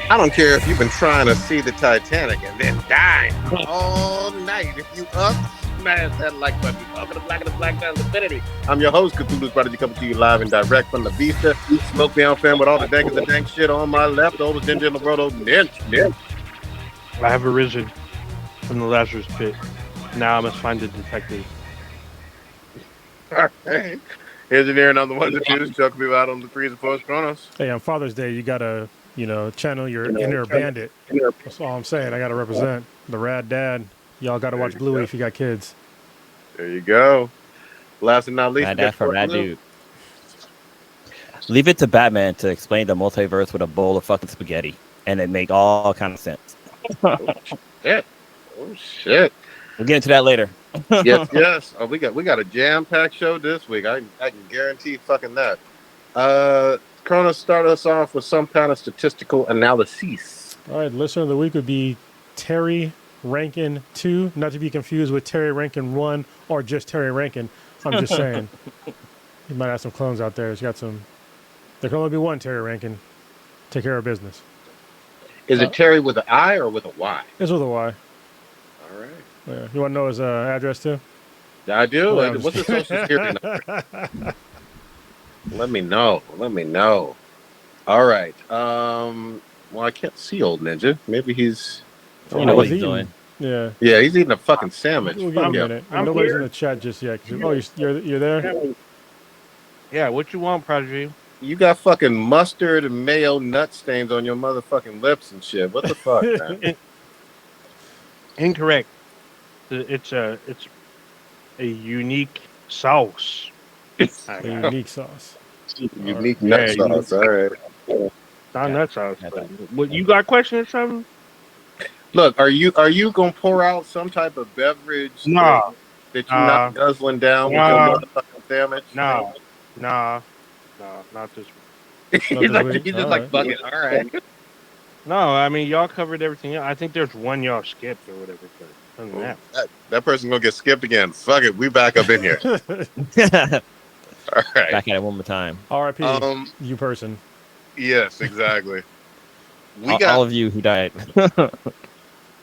I don't care if you've been trying to see the Titanic and then dying all night. If you up, smash that like button. Welcome to Black and the Black Man's Infinity. I'm your host, Cthulhu's Prodigy, coming to you live and direct from the Vista. Smoke down fam with all the dank of the dank shit on my left. The oldest ninja in the world, old ninja. I have arisen from the Lazarus pit. Now I must find the detective. All right. Engineering on the ones and twos, choking people out on the threes and fours, Chronos. Hey, on Father's Day, you gotta, channel your inner bandit. That's all I'm saying. I gotta represent the rad dad. Y'all gotta watch Bluey if you got kids. There you go. Last and not least, Rad dad for rad dude. Leave it to Batman to explain the multiverse with a bowl of fucking spaghetti, and it make all kind of sense. Oh shit. We'll get into that later. yes. Oh, we got a jam-packed show this week. I can guarantee fucking that. Kronos, start us off with some kind of statistical analysis. All right, listener of the week would be Terry Rankin 2, not to be confused with Terry Rankin 1 or just Terry Rankin. I'm just saying. You might have some clones out there. There can only be one Terry Rankin. Take care of business. Is it Terry with an I or with a Y? It's with a Y. All right. Yeah. You want to know his address too? I do. Well, What's the social security number? Let me know. All right. Well, I can't see old ninja. Maybe he's. You know what he's doing. Yeah. Yeah, he's eating a fucking sandwich. We'll give him a minute. And nobody's in the chat just yet. You're there? Yeah, what you want, Prodigy? You got fucking mustard and mayo nut stains on your motherfucking lips and shit. What the fuck, man? Incorrect. It's a unique sauce. A unique sauce. Unique nut sauce. All right. Not nut sauce. What you got questions or something? Look, are you gonna pour out some type of beverage No. that you're not guzzling down with your motherfucking sandwich? No, not this one. He's just like fuck it. All right. No, I mean y'all covered everything. I think there's one y'all skipped or whatever. But other than that person gonna get skipped again. Fuck it, we back up in here. All right. Back at it one more time. R.I.P. You person. Yes, exactly. All of you who died.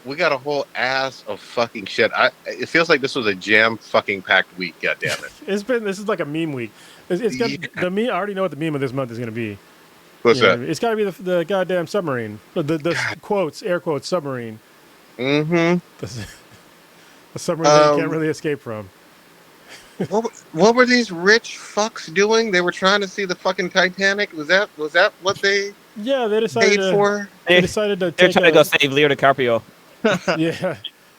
We got a whole ass of fucking shit. It feels like this was a jam fucking packed week. God damn it! This is like a meme week. It's got the meme. I already know what the meme of this month is going to be. What's that? It's got to be the goddamn submarine. The quotes, air quotes, submarine. Mm-hmm. The submarine that you can't really escape from. What were these rich fucks doing? They were trying to see the fucking Titanic. Was that what they? Yeah, they decided paid for. They decided to. They're trying to go save Leo DiCaprio. Yeah,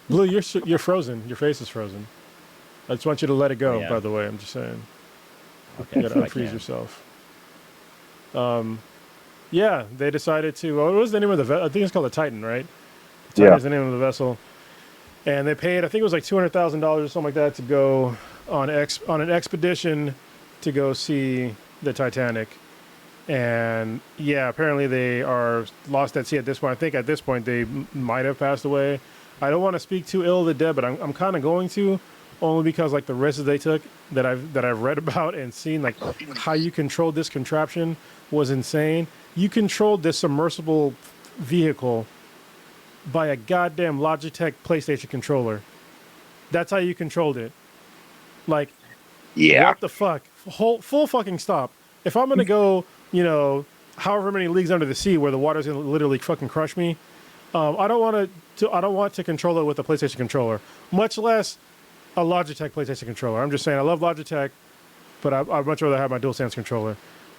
Blue, you're frozen. Your face is frozen. I just want you to let it go. Yeah. By the way, I'm just saying. Okay, You gotta unfreeze yourself. Yeah, they decided to. What was the name of the vessel? I think it's called the Titan, right? The Titan is the name of the vessel. And they paid, I think it was like $200,000 or something like that to go on an expedition to go see the Titanic. And yeah, apparently they are lost at sea at this point. I think at this point they might have passed away. I don't want to speak too ill of the dead, but I'm kind of going to, only because like the risks they took that I've read about and seen, like how you controlled this contraption was insane. You controlled this submersible vehicle by a goddamn Logitech PlayStation controller. That's how you controlled it. Like, what the fuck? Full fucking stop. If I'm gonna go, however many leagues under the sea where the water's gonna literally fucking crush me, I don't want to control it with a PlayStation controller, much less a Logitech PlayStation controller. I'm just saying, I love Logitech, but I'd much rather have my DualSense controller.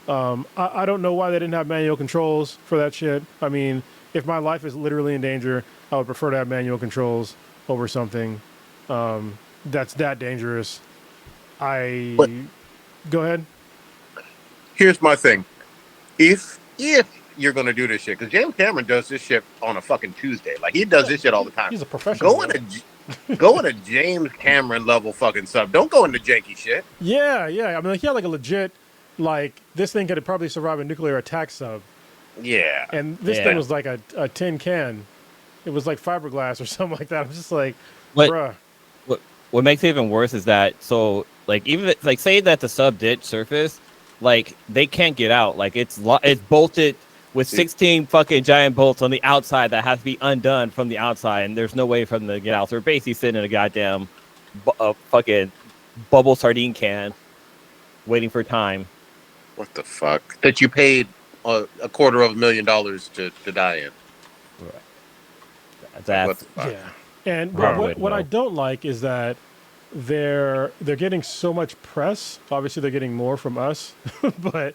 I don't know why they didn't have manual controls for that shit. I mean, if my life is literally in danger, I would prefer to have manual controls over something that's that dangerous. Go ahead. Here's my thing. If you're gonna do this shit, because James Cameron does this shit on a fucking Tuesday, like he does this shit all the time. He's a professional. Go in a James Cameron level fucking sub. Don't go into janky shit. Yeah. I mean, like, he had like a legit, like, this thing could probably survive a nuclear attack sub. Yeah. And this thing was like a tin can. It was like fiberglass or something like that. I'm just like, bruh. What makes it even worse is that, so, like, even if, like, say that the sub did surface, like, they can't get out. Like, it's bolted with 16 fucking giant bolts on the outside that has to be undone from the outside, and there's no way for them to get out. So they're basically sitting in a goddamn fucking bubble sardine can, waiting for time. What the fuck? That you paid $250,000 to die in. That's What the fuck? Yeah. And Wow. what I don't like is that they're getting so much press. Obviously, they're getting more from us, but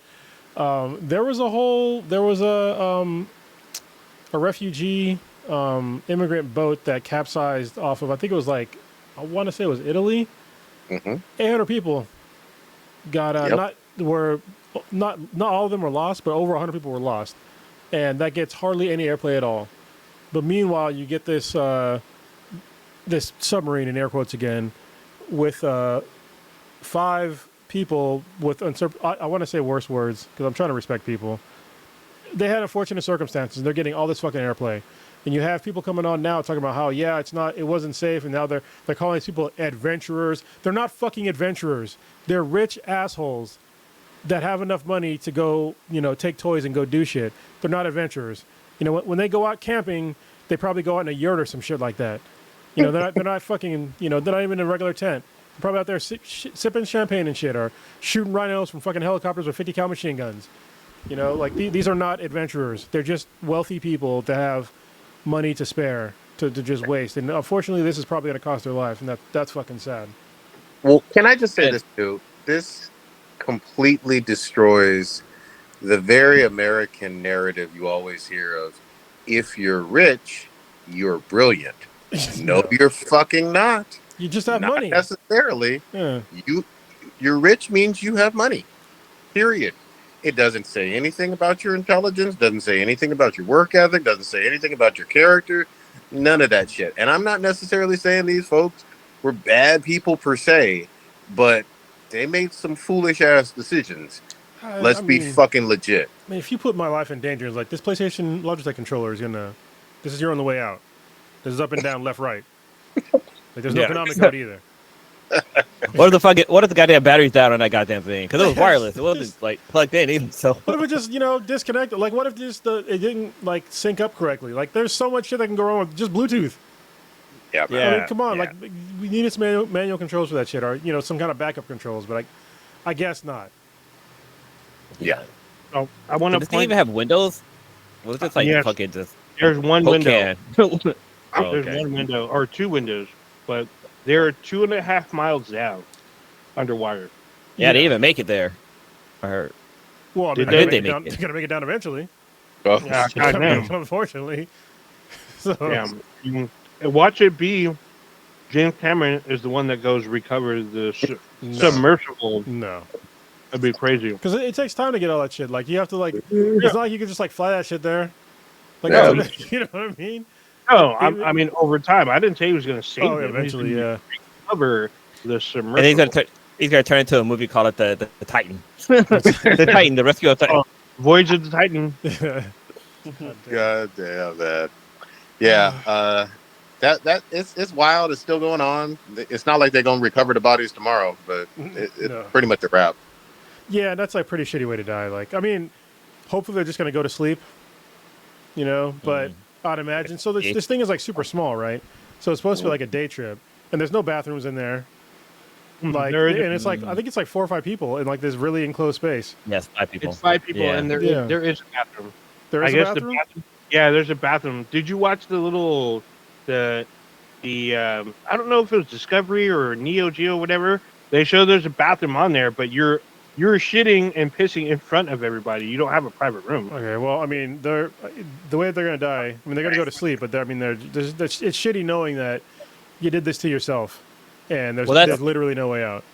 there was a refugee immigrant boat that capsized off of, I think it was like, I want to say it was Italy. Mm-hmm. 800 people got not all of them were lost, but over 100 people were lost, and that gets hardly any airplay at all. But meanwhile, you get this this submarine, in air quotes again, with 5 people with I want to say worse words because I'm trying to respect people. They had unfortunate circumstances. They're getting all this fucking airplay, and you have people coming on now talking about how it wasn't safe, and now they're calling these people adventurers. They're not fucking adventurers. They're rich assholes that have enough money to go, take toys and go do shit. They're not adventurers. When they go out camping, they probably go out in a yurt or some shit like that. They're not fucking, they're not even in a regular tent. They're probably out there sipping champagne and shit, or shooting rhinos from fucking helicopters with 50 cal machine guns. These are not adventurers. They're just wealthy people that have money to spare to just waste. And unfortunately, this is probably going to cost their life, and that's fucking sad. Well, can I just say this too? This completely destroys the very American narrative you always hear of, if you're rich, you're brilliant. No, you're fucking not. You just have not money. Necessarily. Yeah. You're rich means you have money. Period. It doesn't say anything about your intelligence, doesn't say anything about your work ethic, doesn't say anything about your character, none of that shit. And I'm not necessarily saying these folks were bad people per se, but they made some foolish ass decisions. Let's be fucking legit. I mean, if you put my life in danger, it's like this PlayStation Logitech controller is this is your on the way out. This is up and down, left, right. Like there's no economic code either. What if the goddamn battery's down on that goddamn thing? Because it was wireless. It wasn't like plugged in even. So what if it just disconnected? Like what if it didn't like sync up correctly? Like there's so much shit that can go wrong with just Bluetooth. Yeah, I mean, come on, like we needed some manual controls for that shit, or some kind of backup controls. But I guess not. Yeah. Oh, I want to. Does it even have windows? What is this like? Fucking just. There's one window. There's one window or 2 windows, but they're 2.5 miles down underwater. Yeah, they even make it there. I heard. Well, they're gonna make it down eventually. Oh. Yeah, unfortunately. So. Yeah, watch it be. James Cameron is the one that goes recover the submersible. No. That'd be crazy. Because it takes time to get all that shit. Like you have to it's not like you can just fly that shit there. Like you know what I mean? No, I mean over time. I didn't say he was going to save it. Eventually, recover the submersible. And he's gonna turn into a movie called the Titan. The Titan, the Rescue of Titan. Voyage of the Titan. God damn that. Yeah. That it's wild. It's still going on. It's not like they're gonna recover the bodies tomorrow, but it's pretty much a wrap. Yeah, that's like a pretty shitty way to die. Like, I mean, hopefully they're just gonna go to sleep. But I'd imagine. So this thing is like super small, right? So it's supposed to be like a day trip, and there's no bathrooms in there. Like, and it's like I think it's like 4 or 5 people in like this really enclosed space. Yes, 5 people. It's 5 people, and there is a bathroom. There is a bathroom? Yeah, there's a bathroom. Did you watch the little I don't know if it was Discovery or Neo Geo, whatever. They show there's a bathroom on there, but you're shitting and pissing in front of everybody. You don't have a private room. Okay, well, I mean, the way they're gonna die. I mean, they're gonna go to sleep, but it's shitty knowing that you did this to yourself, and there's literally no way out.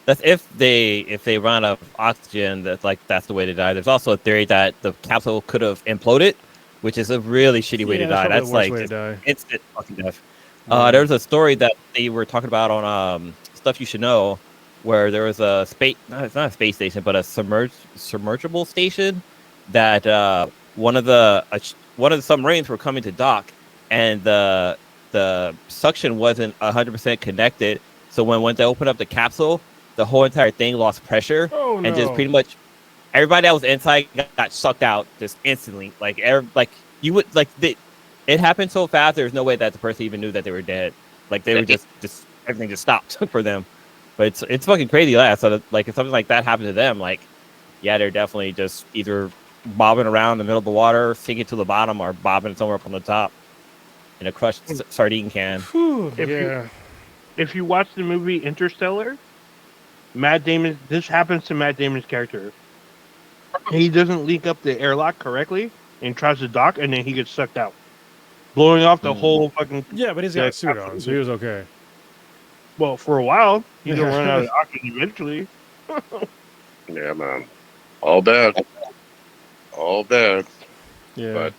That's if they run out of oxygen. That's the way to die. There's also a theory that the capsule could have imploded, which is a really shitty way to die. That's like instant fucking death. There's a story that they were talking about on Stuff You Should Know, where there was a space. No, it's not a space station, but a submergible station that one of the submarines were coming to dock, and the suction wasn't 100% connected. So when they opened up the capsule, the whole entire thing lost pressure and just pretty much everybody that was inside got sucked out just instantly. Like you would like it happened so fast. There's no way that the person even knew that they were dead. Like they were just everything just stopped for them. But it's fucking crazy. Yeah. So like if something like that happened to them, like yeah, they're definitely just either bobbing around in the middle of the water, sinking to the bottom, or bobbing somewhere up on the top in a crushed sardine can. Whew, If you watch the movie Interstellar, Matt Damon, this happens to Matt Damon's character. He doesn't link up the airlock correctly and tries to dock, and then he gets sucked out, blowing off the whole fucking. Yeah, but he's got a suit on, so he was okay. Well, for a while, he's gonna run out of oxygen eventually. Yeah, man. All bad. All bad. Yeah.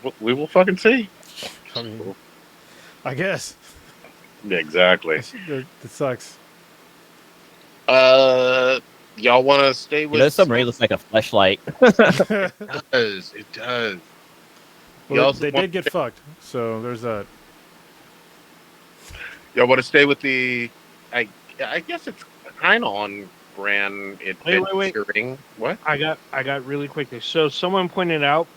But we will fucking see. I mean, I guess. Yeah, exactly. It sucks. Y'all want to stay with... The submarine looks like a fleshlight. It does. Well, they did get fucked, so there's that. Y'all want to stay with the... I guess it's kind of on brand. Wait. What? I got really quickly. So someone pointed out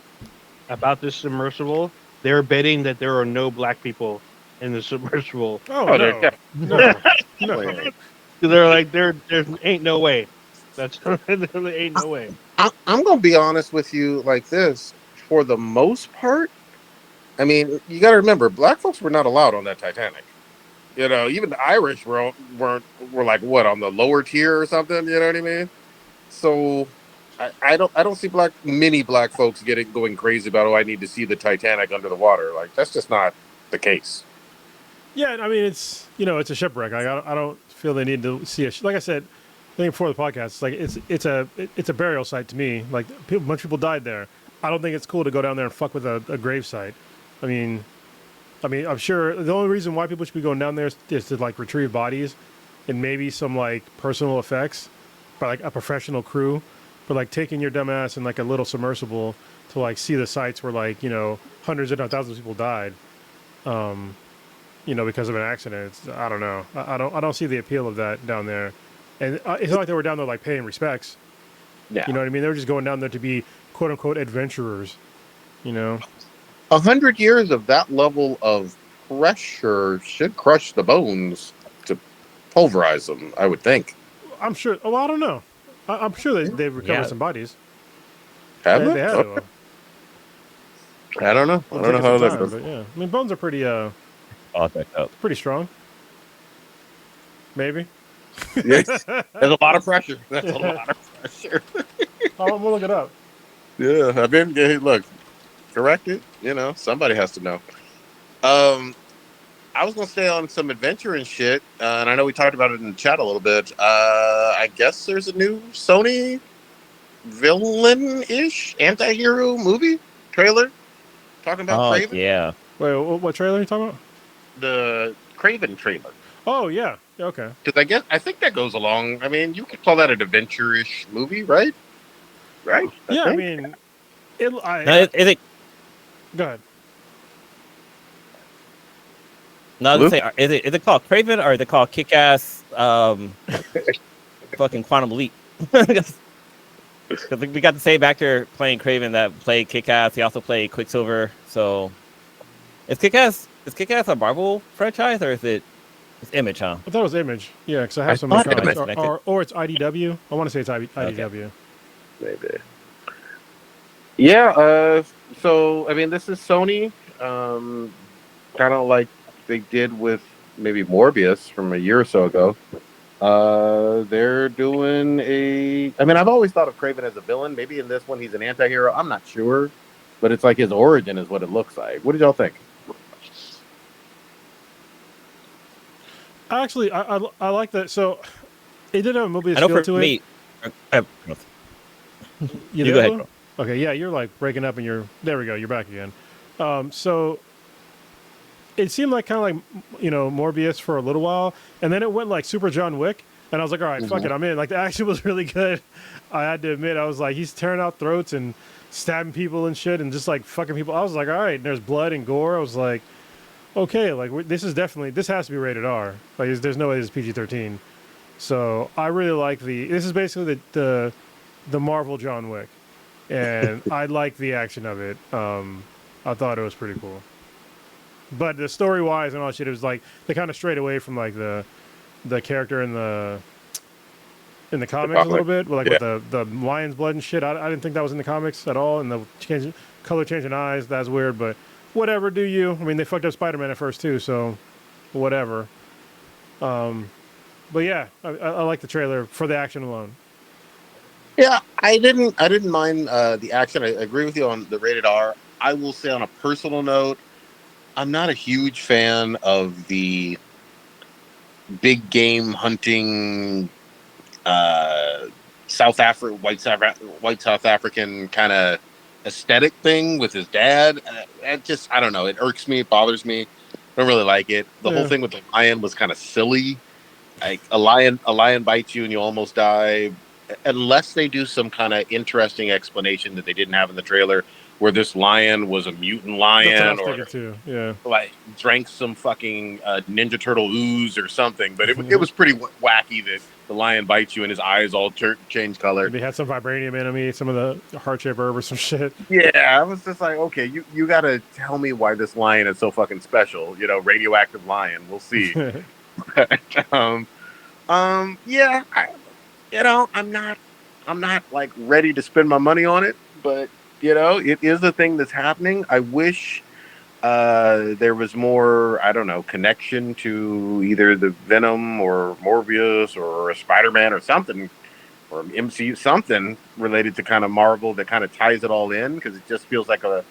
about this submersible. They're betting that there are no black people in the submersible. Oh, no. They're like, there ain't no way. There ain't no way. I'm gonna be honest with you like this. For the most part, I mean, you got to remember, black folks were not allowed on that Titanic. You know, even the Irish were like what, on the lower tier or something. You know what I mean? So I don't see many black folks going crazy about, oh, I need to see the Titanic under the water. Like, that's just not the case. Yeah, I mean, it's a shipwreck. I don't feel they need to see like I said, I think before the podcast, like it's a burial site to me. Like a bunch of people died there. I don't think it's cool to go down there and fuck with a grave site. I mean, I'm sure the only reason why people should be going down there is to like retrieve bodies and maybe some like personal effects by like a professional crew. But like taking your dumb ass in like a little submersible to like see the sites where like, hundreds if not thousands of people died, because of an accident. I don't know. I don't see the appeal of that down there. And it's not like they were down there like paying respects. Yeah. You know what I mean? They were just going down there to be quote unquote adventurers. 100 years of that level of pressure should crush the bones to pulverize them, I would think. I'm sure. Oh, I don't know. I'm sure they've recovered some bodies. Have they? They had to. I don't know. I don't know how that goes. But yeah, I mean, bones are pretty pretty strong. Maybe. Yes. There's a lot of pressure. That's a lot of pressure. We'll look it up. Yeah, I mean, hey, look, correct it. Somebody has to know. I was gonna stay on some adventure and shit, and I know we talked about it in the chat a little bit. I guess there's a new Sony villain-ish anti-hero movie trailer talking about Kraven. Yeah. Wait, what trailer are you talking about? The Kraven trailer. Oh yeah. Okay. Because I think that goes along. I mean, you could call that an adventure-ish movie, right? Right. I mean, is it? Go ahead. No, let's say, is it called Kraven or is it called Kick-Ass? Fucking Quantum Leap. Because we got the same actor playing Kraven that played Kick-Ass. He also played Quicksilver. So, is Kick-Ass a Marvel franchise or is it? It's Image, huh? I thought it was Image. Yeah, because I have some or it's IDW. I want to say it's IDW. Okay. Maybe. Yeah. So I mean, this is Sony. Kind of like they did with maybe Morbius from a year or so ago. They're doing I mean, I've always thought of Kraven as a villain. Maybe in this one he's an anti-hero. I'm not sure, but it's like his origin is what it looks like. What did y'all think? Actually, I like that. So, it did have a Mobius feel to it. You go ahead, bro. Okay, yeah, you're like breaking up, and there we go. You're back again. So, it seemed like kind of like Morbius for a little while, and then it went like super John Wick, and I was like, all right, fuck it, I'm in. Like the action was really good. I had to admit, I was like, he's tearing out throats and stabbing people and shit, and just like fucking people. I was like, all right, and there's blood and gore. I was like, okay, like this has to be rated R. Like there's no way this is PG-13. So I really like this is basically the the Marvel John Wick, and I liked the action of it. I thought it was pretty cool. But the story wise and all that shit, it was like they kind of strayed away from like the character in the comics a little bit, like with the lion's blood and shit. I didn't think that was in the comics at all, and the color changing eyes, that's weird. But whatever, do you? I mean, they fucked up Spider-Man at first too, so whatever. But yeah, I like the trailer for the action alone. Yeah, I didn't mind the action. I agree with you on the rated R. I will say on a personal note, I'm not a huge fan of the big game hunting, white South African kind of aesthetic thing with his dad. It just, I don't know. It irks me. It bothers me. I don't really like it. The whole thing with the lion was kind of silly. Like a lion bites you and you almost die. Unless they do some kind of interesting explanation that they didn't have in the trailer, where this lion was a mutant lion, or too. Yeah, like drank some fucking Ninja Turtle ooze or something. But it was pretty wacky that the lion bites you and his eyes all change color. Maybe had some vibranium in him, some of the heart-shaped herb or some shit. Yeah, I was just like, okay, you got to tell me why this lion is so fucking special. You know, radioactive lion. We'll see. Yeah. I'm not like ready to spend my money on it, but you know, it is a thing that's happening. I wish there was more, I don't know, connection to either the Venom or Morbius or a Spider-Man or something, or MCU, something related to kind of Marvel that kind of ties it all in, because it just feels like a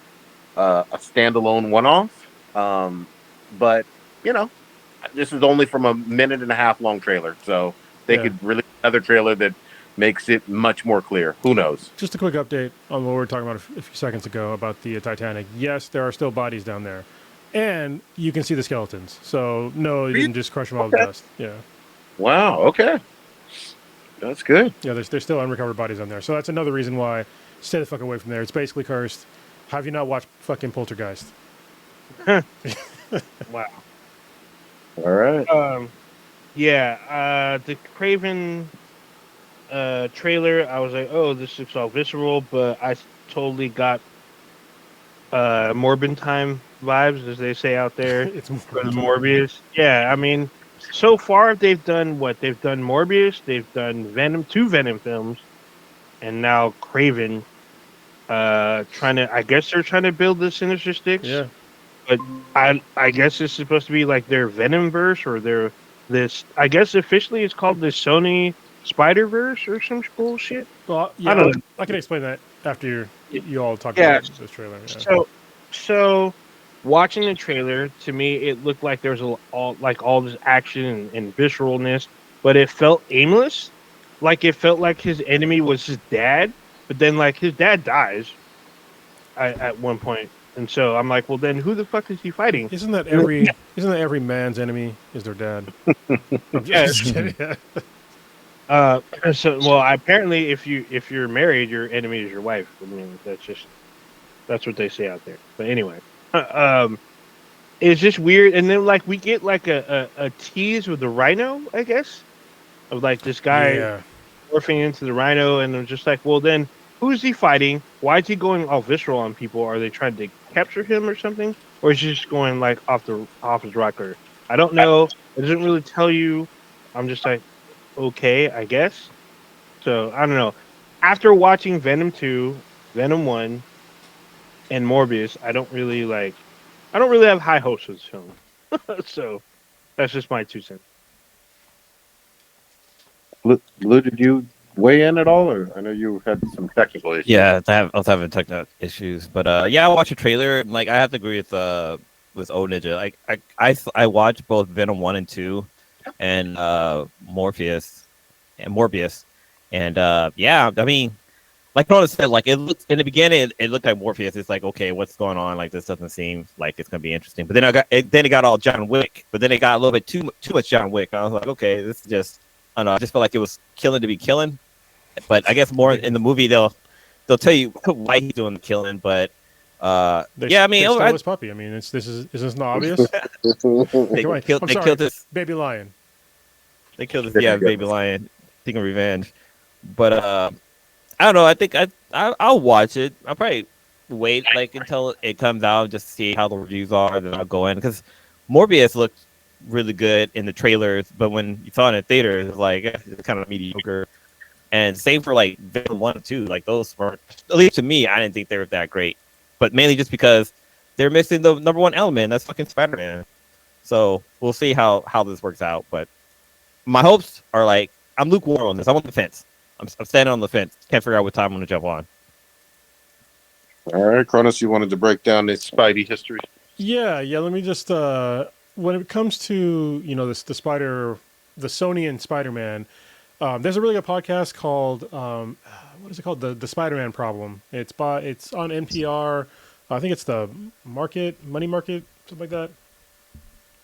standalone one-off. But you know, this is only from a 1.5-minute long trailer, so they could release another trailer that makes it much more clear. Who knows? Just a quick update on what we were talking about a few seconds ago about the Titanic. Yes, there are still bodies down there, and you can see the skeletons. So no, you didn't just crush them all to dust. Yeah. Wow. Okay. That's good. Yeah, there's still unrecovered bodies on there. So that's another reason why stay the fuck away from there. It's basically cursed. Have you not watched fucking Poltergeist? Wow. All right. Yeah. The Kraven trailer, I was like, oh, this looks all visceral, but I totally got Morbin time vibes, as they say out there. It's for the Morbius. Yeah, I mean, so far they've done what? They've done Morbius, they've done Venom, 2 Venom films, and now Kraven. I guess they're trying to build the Sinister Six. Yeah. But I guess it's supposed to be like their Venomverse, or I guess officially it's called the Sony Spiderverse or some bullshit. Well, yeah, I don't know. I can explain that after you all talk about this trailer. Yeah. So watching the trailer, to me, it looked like there was all this action and visceralness, but it felt aimless. Like it felt like his enemy was his dad, but then like his dad dies at one point, and so I'm like, well, then who the fuck is he fighting? Isn't that every man's enemy is their dad? Yeah. Apparently, if you're married, your enemy is your wife. I mean, that's what they say out there. But anyway, it's just weird. And then like we get like a tease with the Rhino, I guess, of like this guy morphing into the Rhino, and I'm just like, well, then who is he fighting? Why is he going all visceral on people? Are they trying to capture him or something, or is he just going like off his rocker? I don't know. It doesn't really tell you. I'm just like, okay, I guess. So I don't know. After watching Venom 2, Venom 1, and Morbius, I don't really have high hopes for this film. So that's just my 2 cents. Lou, did you weigh in at all, or I know you had some technical issues? Yeah, I was having technical issues, but I watched a trailer. Like I have to agree with O Ninja. Like I watched both Venom 1 and 2, and Morbius, and I mean, like Rona said, like it looked in the beginning, it looked like Morpheus. It's like, okay, what's going on? Like this doesn't seem like it's gonna be interesting. But then it got all John Wick. But then it got a little bit too much John Wick. I was like, okay, this is just, I don't know. I just felt like it was killing to be killing. But I guess more in the movie they'll tell you why he's doing the killing. But I mean, they stole his puppy. I mean, is this not obvious? they killed this baby lion. They killed this baby lion, thinking revenge. But I don't know. I think I'll watch it. I'll probably wait like until it comes out just to see how the reviews are. Then I'll go in because Morbius looked really good in the trailers, but when you saw it in the theater, it was like it's kind of mediocre. And same for like Venom 1 and 2. Like those were, at least to me, I didn't think they were that great. But mainly just because they're missing the number one element. That's fucking Spider-Man. So we'll see how this works out. But my hopes are like, I'm lukewarm on this. I'm on the fence. I'm standing on the fence. Can't figure out what time I'm going to jump on. All right, Cronus, you wanted to break down the Spidey history? Yeah. Let me just when it comes to the Sony and Spider-Man. There's a really good podcast called what is it called? The Spider-Man Problem. It's on NPR. I think it's the Money Market, something like that.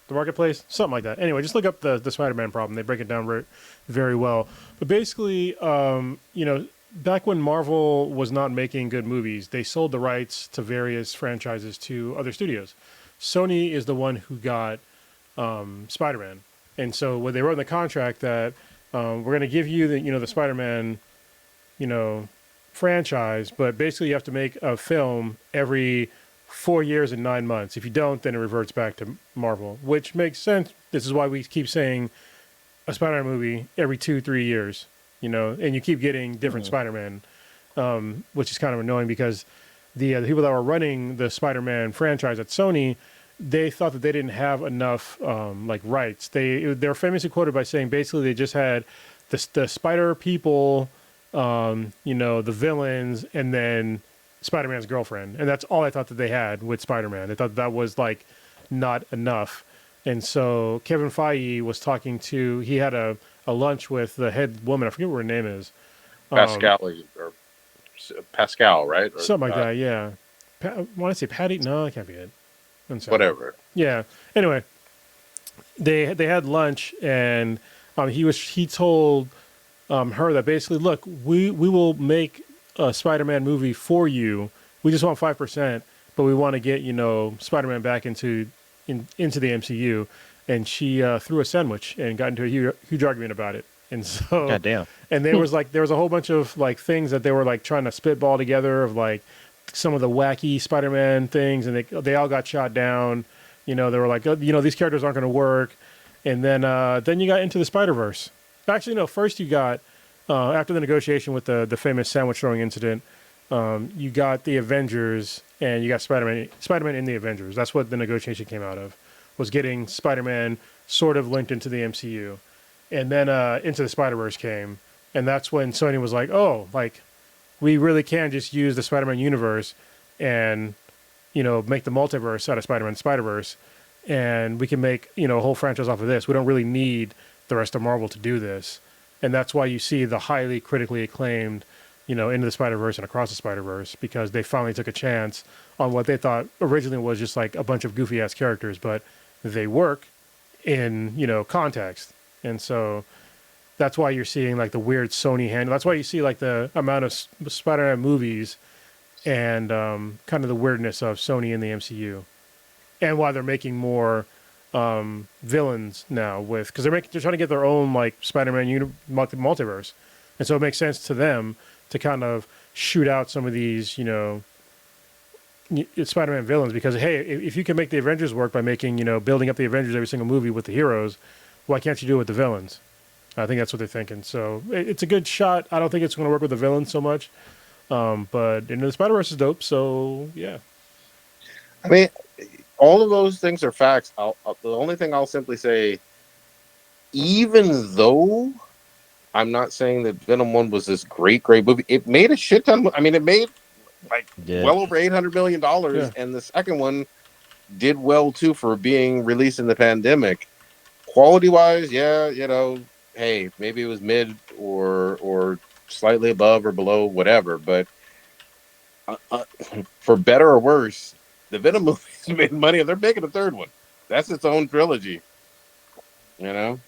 The Marketplace, something like that. Anyway, just look up the Spider-Man Problem. They break it down very, very well. But basically, back when Marvel was not making good movies, they sold the rights to various franchises to other studios. Sony is the one who got Spider-Man, and so when they wrote in the contract that we're going to give you the Spider-Man, franchise, but basically you have to make a film every 4 years and 9 months. If you don't, then it reverts back to Marvel, which makes sense. This is why we keep saying a Spider-Man movie every 2-3 years, and you keep getting different Spider-Man, which is kind of annoying because the people that were running the Spider-Man franchise at Sony, they thought that they didn't have enough rights. They're famously quoted by saying basically they just had the Spider people, the villains, and then Spider-Man's girlfriend, and that's all I thought that they had with Spider-Man. They thought that was like not enough, and so Kevin Feige was he had a lunch with the head woman. I forget what her name is. Pascal, right? Or, something like that. Yeah. I want to say Patty. No, that can't be it. Whatever. Yeah. Anyway, they had lunch, and he told her that basically, look, we will make a Spider-Man movie for you. We just want 5%, but we want to get Spider-Man back into the MCU. And she threw a sandwich and got into a huge argument about it. And so, goddamn. And there was a whole bunch of things that they were trying to spitball together of some of the wacky Spider-Man things, and they all got shot down. They were like, these characters aren't going to work. And then you got Into the Spider-Verse. Actually, no. First, you got after the negotiation with the famous sandwich throwing incident, you got the Avengers, and you got Spider-Man in the Avengers. That's what the negotiation came out of, was getting Spider-Man sort of linked into the MCU. And then Into the Spider-Verse came, and that's when Sony was like, oh, we really can just use the Spider-Man universe and make the multiverse out of Spider-Man Spider-Verse, and we can make a whole franchise off of this. We don't really need the rest of Marvel to do this. And that's why you see the highly critically acclaimed, Into the Spider-Verse and Across the Spiderverse, because they finally took a chance on what they thought originally was just a bunch of goofy ass characters, but they work in, context. And so that's why you're seeing the weird Sony handle. That's why you see the amount of Spider-Man movies and kind of the weirdness of Sony in the MCU, and why they're making more villains now because they're trying to get their own Spider-Man multiverse, and so it makes sense to them to kind of shoot out some of these Spider-Man villains, because hey, if you can make the Avengers work by making building up the Avengers every single movie with the heroes, why can't you do it with the villains? I think that's what they're thinking. So it's a good shot. I don't think it's going to work with the villains so much, but Into the Spider-Verse is dope. So yeah, I mean, all of those things are facts. The only thing I'll simply say, even though I'm not saying that Venom 1 was this great movie, it made a shit ton. I mean, it made well over $800 million, and the second one did well too for being released in the pandemic. Quality-wise, hey, maybe it was mid or slightly above or below, whatever. But for better or worse, the Venom movies made money, and they're making a third one. That's its own trilogy, So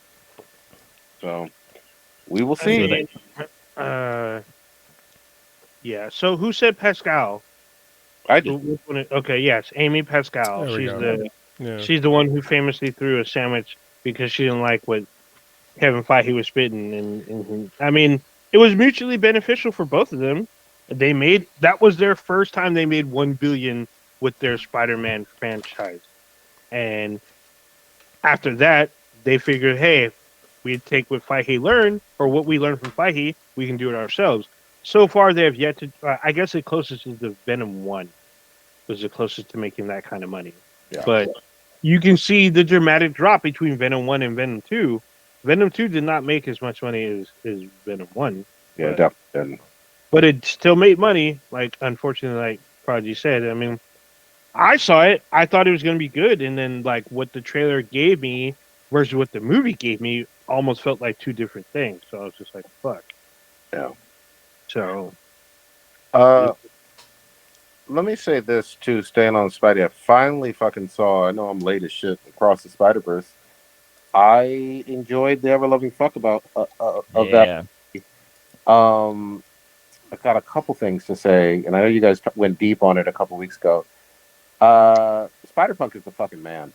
we will see. Yeah. So who said Pascal? I did. Okay. Yes, Amy Pascal. She's the one who famously threw a sandwich because she didn't like what Kevin Feige was spitting, and I mean, it was mutually beneficial for both of them. That was their first time they made 1 billion with their Spider-Man franchise, and after that, they figured, hey, we take what Fahey learned, or what we learned from Fahey, we can do it ourselves. So far, they have yet to. I guess the closest is the Venom 1 was the closest to making that kind of money. Yeah. But you can see the dramatic drop between Venom 1 and Venom 2. Venom 2 did not make as much money as Venom 1. Yeah, definitely. But it still made money, like, unfortunately, like Prodigy said. I mean, I saw it. I thought it was going to be good. And then, like, what the trailer gave me versus what the movie gave me almost felt like two different things. So I was just like, fuck. Yeah. So. Let me say this, too, staying on Spidey. I finally fucking saw, I know I'm late as shit, Across the Spiderverse. I enjoyed the ever-loving fuck about of that. I got a couple things to say, and I know you guys went deep on it a couple weeks ago. Spider-Punk is the fucking man.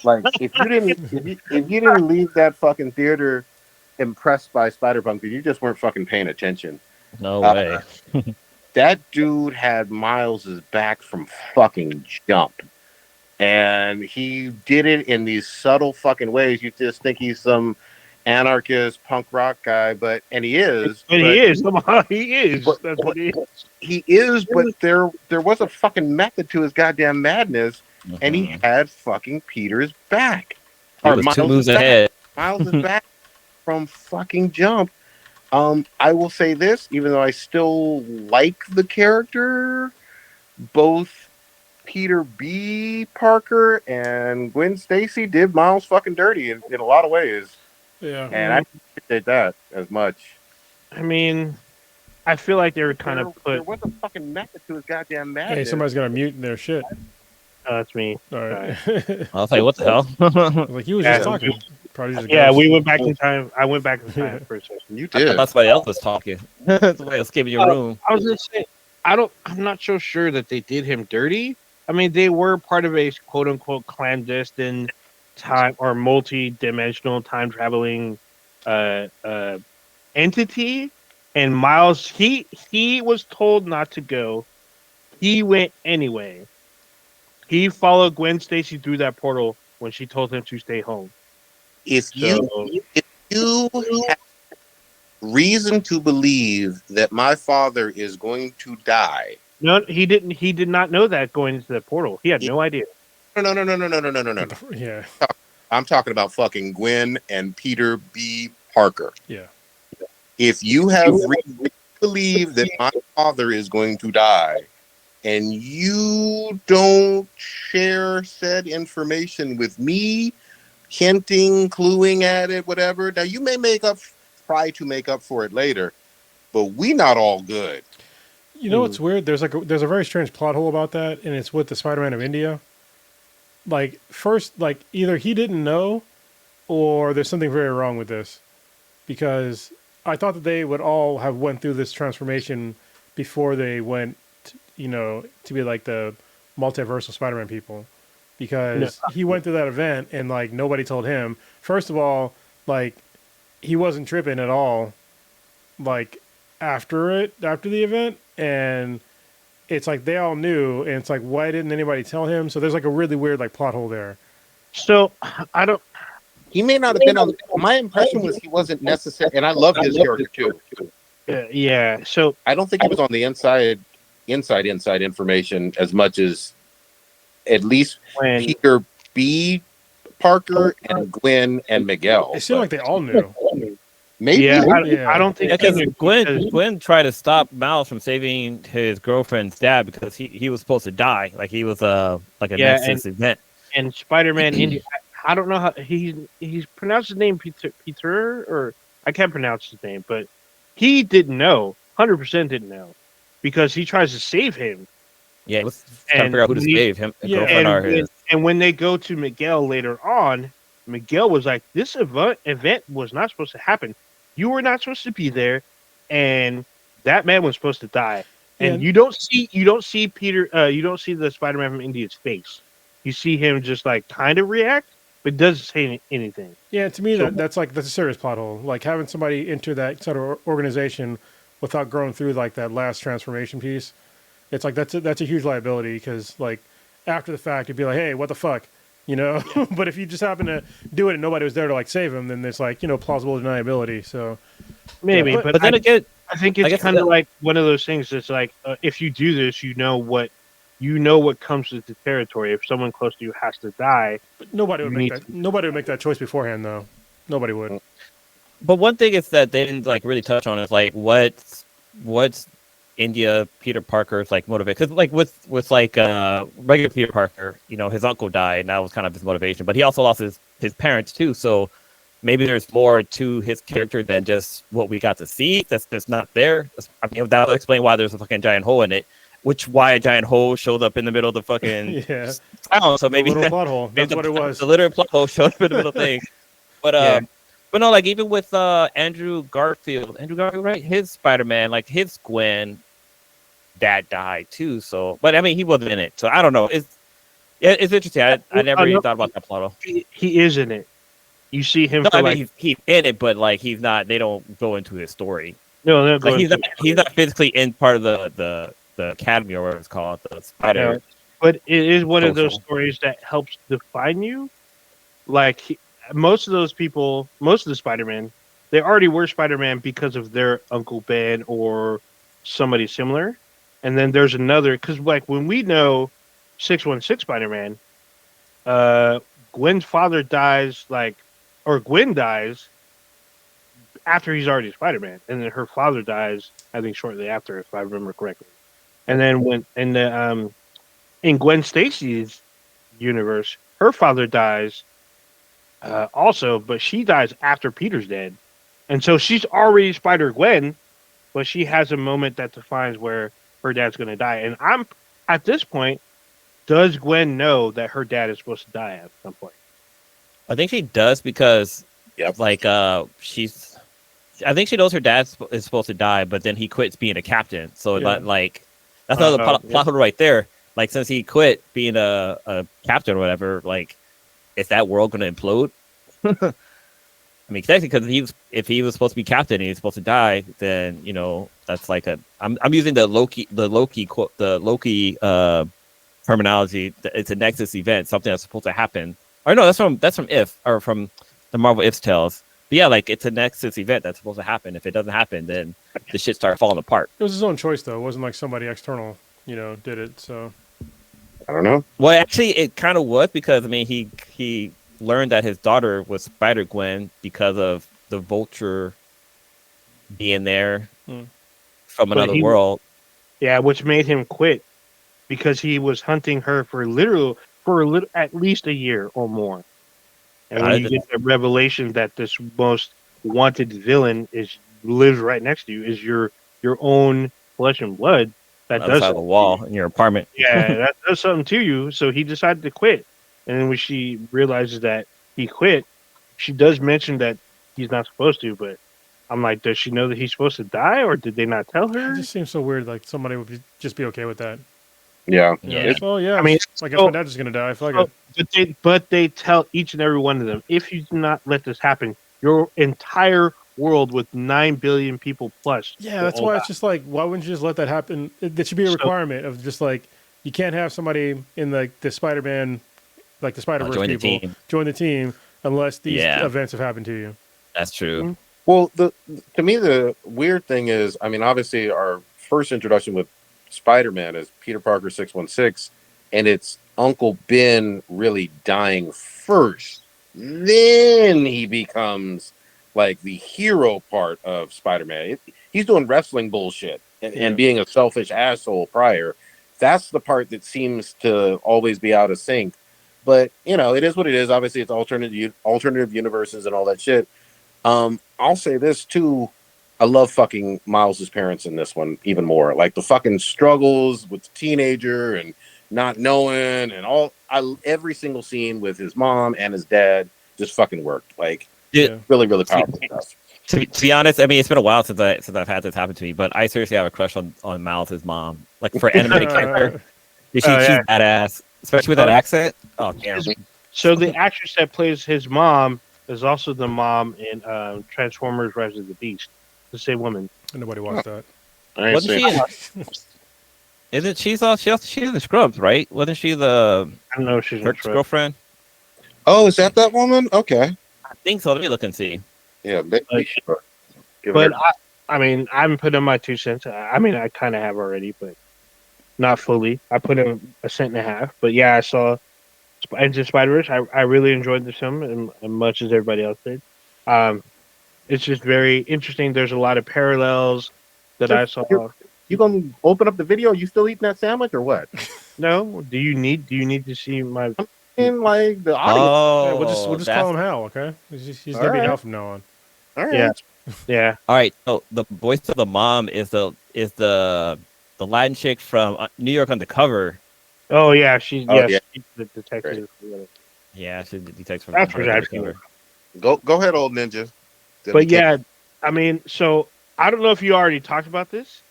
Like, if you didn't leave that fucking theater impressed by Spider-Punk, then you just weren't fucking paying attention. No way. That dude had Miles's back from fucking jump. And he did it in these subtle fucking ways. You just think he's some anarchist punk rock guy, and he is. But he is. Somehow he is. That's what he is. He is, but there was a fucking method to his goddamn madness, and he had fucking Peter's back. He was 2 moves ahead. Miles is back from fucking jump. I will say this, even though I still like the character, both Peter B. Parker and Gwen Stacy did Miles fucking dirty in a lot of ways. Yeah. And I didn't appreciate that as much. I mean, I feel like they were kind of put. There was a fucking method to his goddamn madness. Hey, somebody's got to mute their shit. Oh, that's me. All right. I was like, what the hell? Like, he was just talking. We went back in time. I went back in time for a second. You did. I thought somebody else was talking. Somebody else came in your room. I was just saying, I'm not so sure that they did him dirty. I mean, they were part of a quote unquote clandestine time or multi-dimensional time traveling entity, and Miles he was told not to go. He went anyway. He followed Gwen Stacy through that portal when she told him to stay home. If you have reason to believe that my father is going to die. No, he didn't. He did not know that going into the portal. He had no idea. No. Yeah. I'm talking about fucking Gwen and Peter B. Parker. Yeah. If you have reason to believe that my father is going to die, and you don't share said information with me, hinting, cluing at it, whatever. Now, you may try to make up for it later, but we not all good. You know what's weird? There's a very strange plot hole about that, and it's with the Spider-Man of India. Like, first, like, either he didn't know, or there's something very wrong with this. Because I thought that they would all have went through this transformation before they went, to be like the multiversal Spider-Man people. Because he went through that event and like nobody told him. First of all, like he wasn't tripping at all, like after the event, and it's like they all knew, and it's like why didn't anybody tell him? So there's like a really weird like plot hole there. So I don't. He may not have been on. My impression was he wasn't necessary, and I love his character too. Yeah. So I don't think he was on the inside information as much as at least Peter B. Parker and Gwen and Miguel. It seemed like they all knew. Maybe. I don't think because Gwen tried to stop Miles from saving his girlfriend's dad because he was supposed to die. Like he was like a Nexus event. And Spider-Man India, I don't know how he's pronounced his name Peter, or I can't pronounce his name, but he didn't know, 100% didn't know, because he tries to save him. Yeah, he was trying to figure out who to save him. And when they go to Miguel later on, Miguel was like, "This event was not supposed to happen. You were not supposed to be there, and that man was supposed to die." And you don't see Peter. You don't see the Spider-Man from India's face. You see him just like kind of react, but it doesn't say anything. Yeah, to me, that's a serious plot hole. Like having somebody enter that sort of organization without growing through like that last transformation piece. It's like that's a huge liability because like after the fact, you'd be like, hey, what the fuck, you know? But if you just happen to do it and nobody was there to like save him, then it's like plausible deniability. So maybe, yeah, but then again, I think it's kind of like one of those things that's like if you do this, you know what comes with the territory. If someone close to you has to die, but nobody would make that choice beforehand, though. Nobody would. But one thing is that they didn't like really touch on is like what's India Peter Parker's like motivate, because like with like regular Peter Parker, his uncle died and that was kind of his motivation, but he also lost his parents too, so maybe there's more to his character than just what we got to see that's not there. I mean, that would explain why there's a fucking giant hole in it, why a giant hole showed up in the middle of the fucking town. So maybe little plot hole. That's what it was. The literal plot hole showed up in the middle of the thing. But but no, like even with Andrew Garfield, right? His Spider-Man, like his Gwen, dad died too. So, but I mean, he wasn't in it, so I don't know. It's interesting. I never even thought about that plot hole. He is in it. You see him. No, I mean he's in it, but like he's not. They don't go into his story. No, like he's not physically in part of the academy or whatever it's called, the Spider. Yeah, but it is one of those stories that helps define you. Like most of those people, most of the Spider-Man, they already were Spider-Man because of their Uncle Ben or somebody similar. And then there's another, because like when we know 616 Spider-Man, Gwen's father dies or Gwen dies after he's already Spider-Man, and then her father dies, I think, shortly after, if I remember correctly. And then in Gwen Stacy's universe, her father dies also, but she dies after Peter's dead, and so she's already Spider-Gwen, but she has a moment that defines where her dad's going to die. And I'm at this point, does Gwen know that her dad is supposed to die at some point? I think she does because, like, I think she knows her dad is supposed to die, but then he quits being a captain. So, like, that's another plot hole right there. Like, since he quit being a captain or whatever, like, is that world going to implode? I mean, technically, because if he was supposed to be captain and he's supposed to die, then that's like I'm using the Loki terminology. It's a Nexus event, something that's supposed to happen. Or no, that's from from the Marvel Ifs Tales. But yeah, like it's a Nexus event that's supposed to happen. If it doesn't happen, then the shit starts falling apart. It was his own choice, though. It wasn't like somebody external, did it. So I don't know. Well, actually, it kind of was because I mean, he learned that his daughter was Spider-Gwen because of the Vulture being there from another world. Yeah, which made him quit because he was hunting her for at least a year or more. And when you get the revelation that this most wanted villain lives right next to you, is your own flesh and blood, that does outside the wall in your apartment. Yeah, that does something to you. So he decided to quit. And then when she realizes that he quit, she does mention that he's not supposed to, but I'm like, does she know that he's supposed to die, or did they not tell her? It just seems so weird, like somebody would just be okay with that. Yeah. Well, yeah. I mean, I guess my dad's just gonna die. I feel like but they tell each and every one of them, if you do not let this happen, your entire world with 9 billion people plus. Yeah, that's why it's just like, why wouldn't you just let that happen? That should be a requirement of just like, you can't have somebody in like the Spider-Man, like the Spider-Verse people join the team unless these events have happened to you. That's true. Mm-hmm. Well, to me, the weird thing is, I mean, obviously our first introduction with Spider-Man is Peter Parker 616, and it's Uncle Ben really dying first. Then he becomes like the hero part of Spider-Man. He's doing wrestling bullshit and being a selfish asshole prior. That's the part that seems to always be out of sync. But, it is what it is. Obviously, it's alternative universes and all that shit. I'll say this, too. I love fucking Miles's parents in this one even more. Like, the fucking struggles with the teenager and not knowing and every single scene with his mom and his dad just fucking worked. Like, really, really powerful stuff. To be honest, I mean, it's been a while since I've had this happen to me, but I seriously have a crush on Miles's mom. Like, for animated character, she's badass. Especially with that accent. Oh, damn. So the actress that plays his mom is also the mom in Transformers: Rise of the Beast. The same woman. Nobody watched that. I ain't Wasn't seen she in? Isn't she's in the Scrubs, right? Wasn't she the I don't know if she's in Kurt's Shrek. girlfriend? Oh, is that woman? Okay. I think so. Let me look and see. Yeah, make sure. But I mean, I haven't put in my 2 cents. I mean, I kind of have already, but not fully. I put in a cent and a half. But yeah, I saw Into Spider-Verse. I really enjoyed the film as much as everybody else did. It's just very interesting. There's a lot of parallels that I saw. You gonna open up the video? Are you still eating that sandwich or what? No, do you need to see my? In like the audience. Oh, Yeah, we'll just call him Hal, okay? He's gonna be Hal from now on. All right. Yeah. All right. So the voice of the mom is the Latin chick from New York Undercover. Oh yeah, she's yeah. she's the detective. Yeah, she's the detective from That's New York Undercover. Go ahead, old ninja. But yeah, I mean, so I don't know if you already talked about this,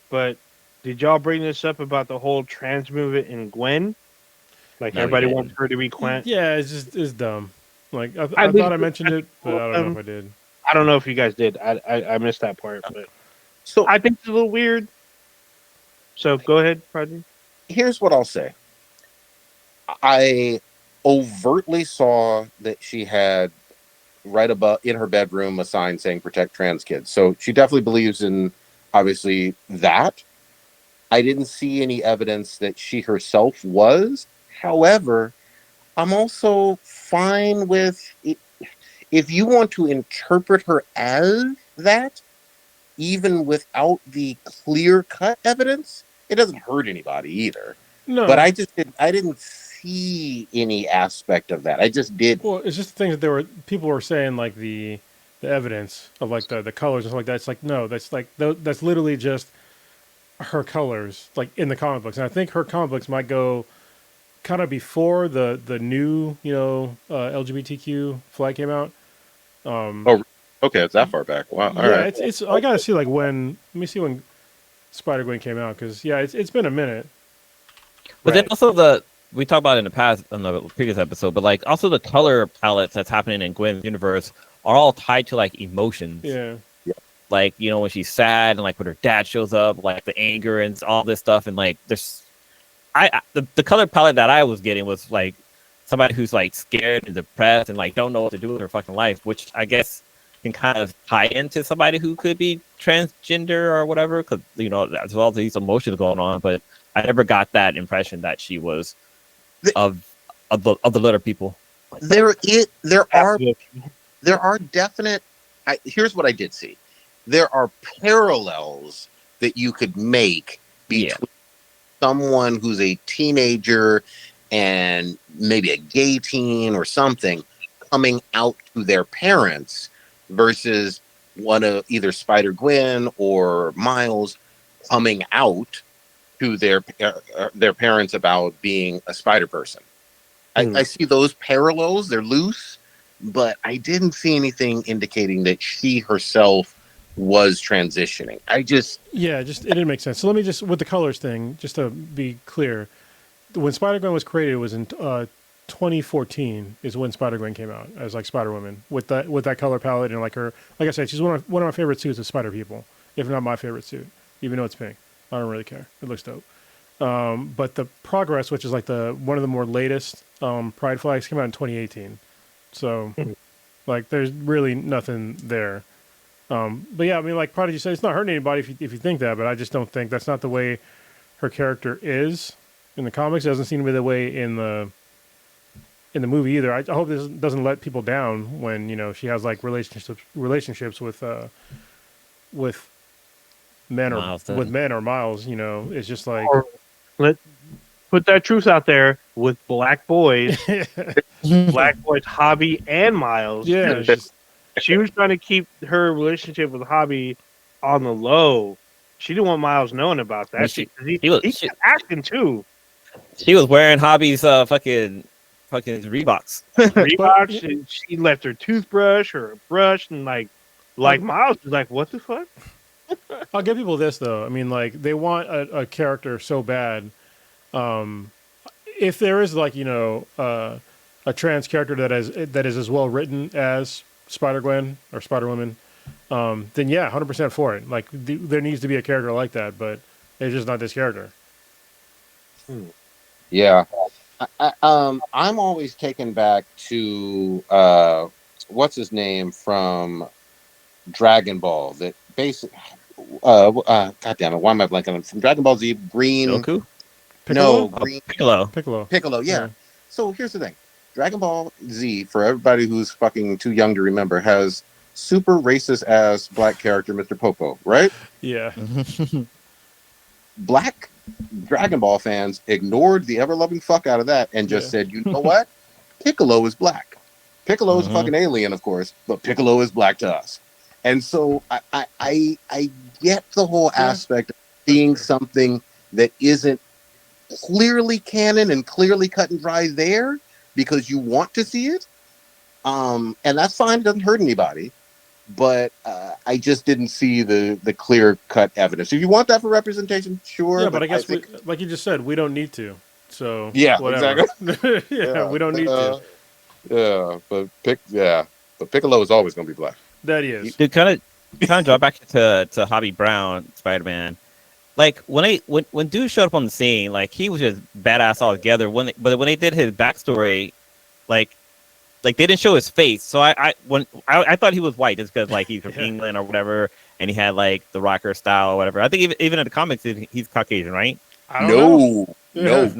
but did y'all bring this up about the whole trans movement in Gwen? Like everybody wants her to be Gwen. Yeah, it's dumb. Like I thought I mentioned it, but I don't know if I did. I don't know if you guys did. I missed that part, but so I think it's a little weird. So go ahead, Prodigy. Here's what I'll say. I overtly saw that she had right above in her bedroom a sign saying protect trans kids. So she definitely believes in obviously that. I didn't see any evidence that she herself was. However, I'm also fine with it. If you want to interpret her as that, even without the clear-cut evidence, it doesn't hurt anybody either. No, but I didn't see any aspect of that. I just did. Well, it's just the things that people were saying, like the evidence of like the colors and stuff like that. It's like no, that's literally just her colors, like in the comic books. And I think her comic books might go kind of before the new LGBTQ flag came out. Okay, it's that far back. Wow. All right. It's I gotta see like when. Let me see when Spider-Gwen came out, because it's been a minute. But then also we talked about it in the past on the previous episode, but like also the color palettes that's happening in Gwen's universe are all tied to like emotions. Yeah. Like, when she's sad and like when her dad shows up, like the anger and all this stuff, and like there's the color palette that I was getting was like somebody who's like scared and depressed and like don't know what to do with her fucking life, which I guess can kind of tie into somebody who could be transgender or whatever, because there's all these emotions going on. But I never got that impression that she was of the letter people. There are definite. Here's what I did see. There are parallels that you could make between someone who's a teenager and maybe a gay teen or something coming out to their parents versus one of either Spider-Gwen or Miles coming out to their parents about being a spider person. I see those parallels. They're loose, but I didn't see anything indicating that she herself was transitioning. it didn't make sense. So let me just, with the colors thing, just to be clear, when Spider-Gwen was created, it was in 2014 is when Spider-Gwen came out as like Spider-Woman with that color palette, and like I said, she's one of my favorite suits of Spider People, if not my favorite suit, even though it's pink. I don't really care. It looks dope. But the Progress, which is like one of the more latest Pride flags, came out in 2018. So like there's really nothing there. But yeah, I mean, like Prodigy said, it's not hurting anybody if you think that, but I just don't think that's not the way her character is in the comics. It doesn't seem to be the way in the movie either. I hope this doesn't let people down when she has like relationships with men or Miles. It's just like put that truth out there with black boys, Hobby and Miles. Yeah. She was trying to keep her relationship with Hobby on the low. She didn't want Miles knowing about that. He was acting too. She was wearing Hobby's fucking Reeboks. And she left her toothbrush or a brush, and like Miles was like, "What the fuck?" I'll give people this though. I mean, like they want a character so bad. If there is like a trans character that is as well written as Spider-Gwen or Spider-Woman, then yeah, 100% for it. Like there needs to be a character like that, but it's just not this character. Yeah, I'm always taken back to what's his name from Dragon Ball. That basic. God damn it! Why am I blanking on from Dragon Ball Z? Green. Goku? Piccolo? No, Green. Piccolo. Piccolo. Yeah. So here's the thing: Dragon Ball Z, for everybody who's fucking too young to remember, has super racist ass black character Mr. Popo, right? Yeah. Black Dragon Ball fans ignored the ever-loving fuck out of that and just said, you know what? Piccolo is black. Piccolo is a fucking alien, of course, but Piccolo is black to us. And so I get the whole aspect of seeing something that isn't clearly canon and clearly cut and dry there because you want to see it. And that's fine. It doesn't hurt anybody. But I just didn't see the clear-cut evidence. If you want that for representation, sure. Yeah, but I guess, like you just said, we don't need to. So yeah, whatever. exactly. We don't need to. Yeah, but Piccolo is always going to be black. That is. To kind of draw back to Hobby Brown Spider-Man. Like when dude showed up on the scene, like he was just badass altogether. But when they did his backstory, like they didn't show his face, so I thought he was white just because like he's from England or whatever, and he had like the rocker style or whatever. I think even in the comics he's Caucasian, right? No. No.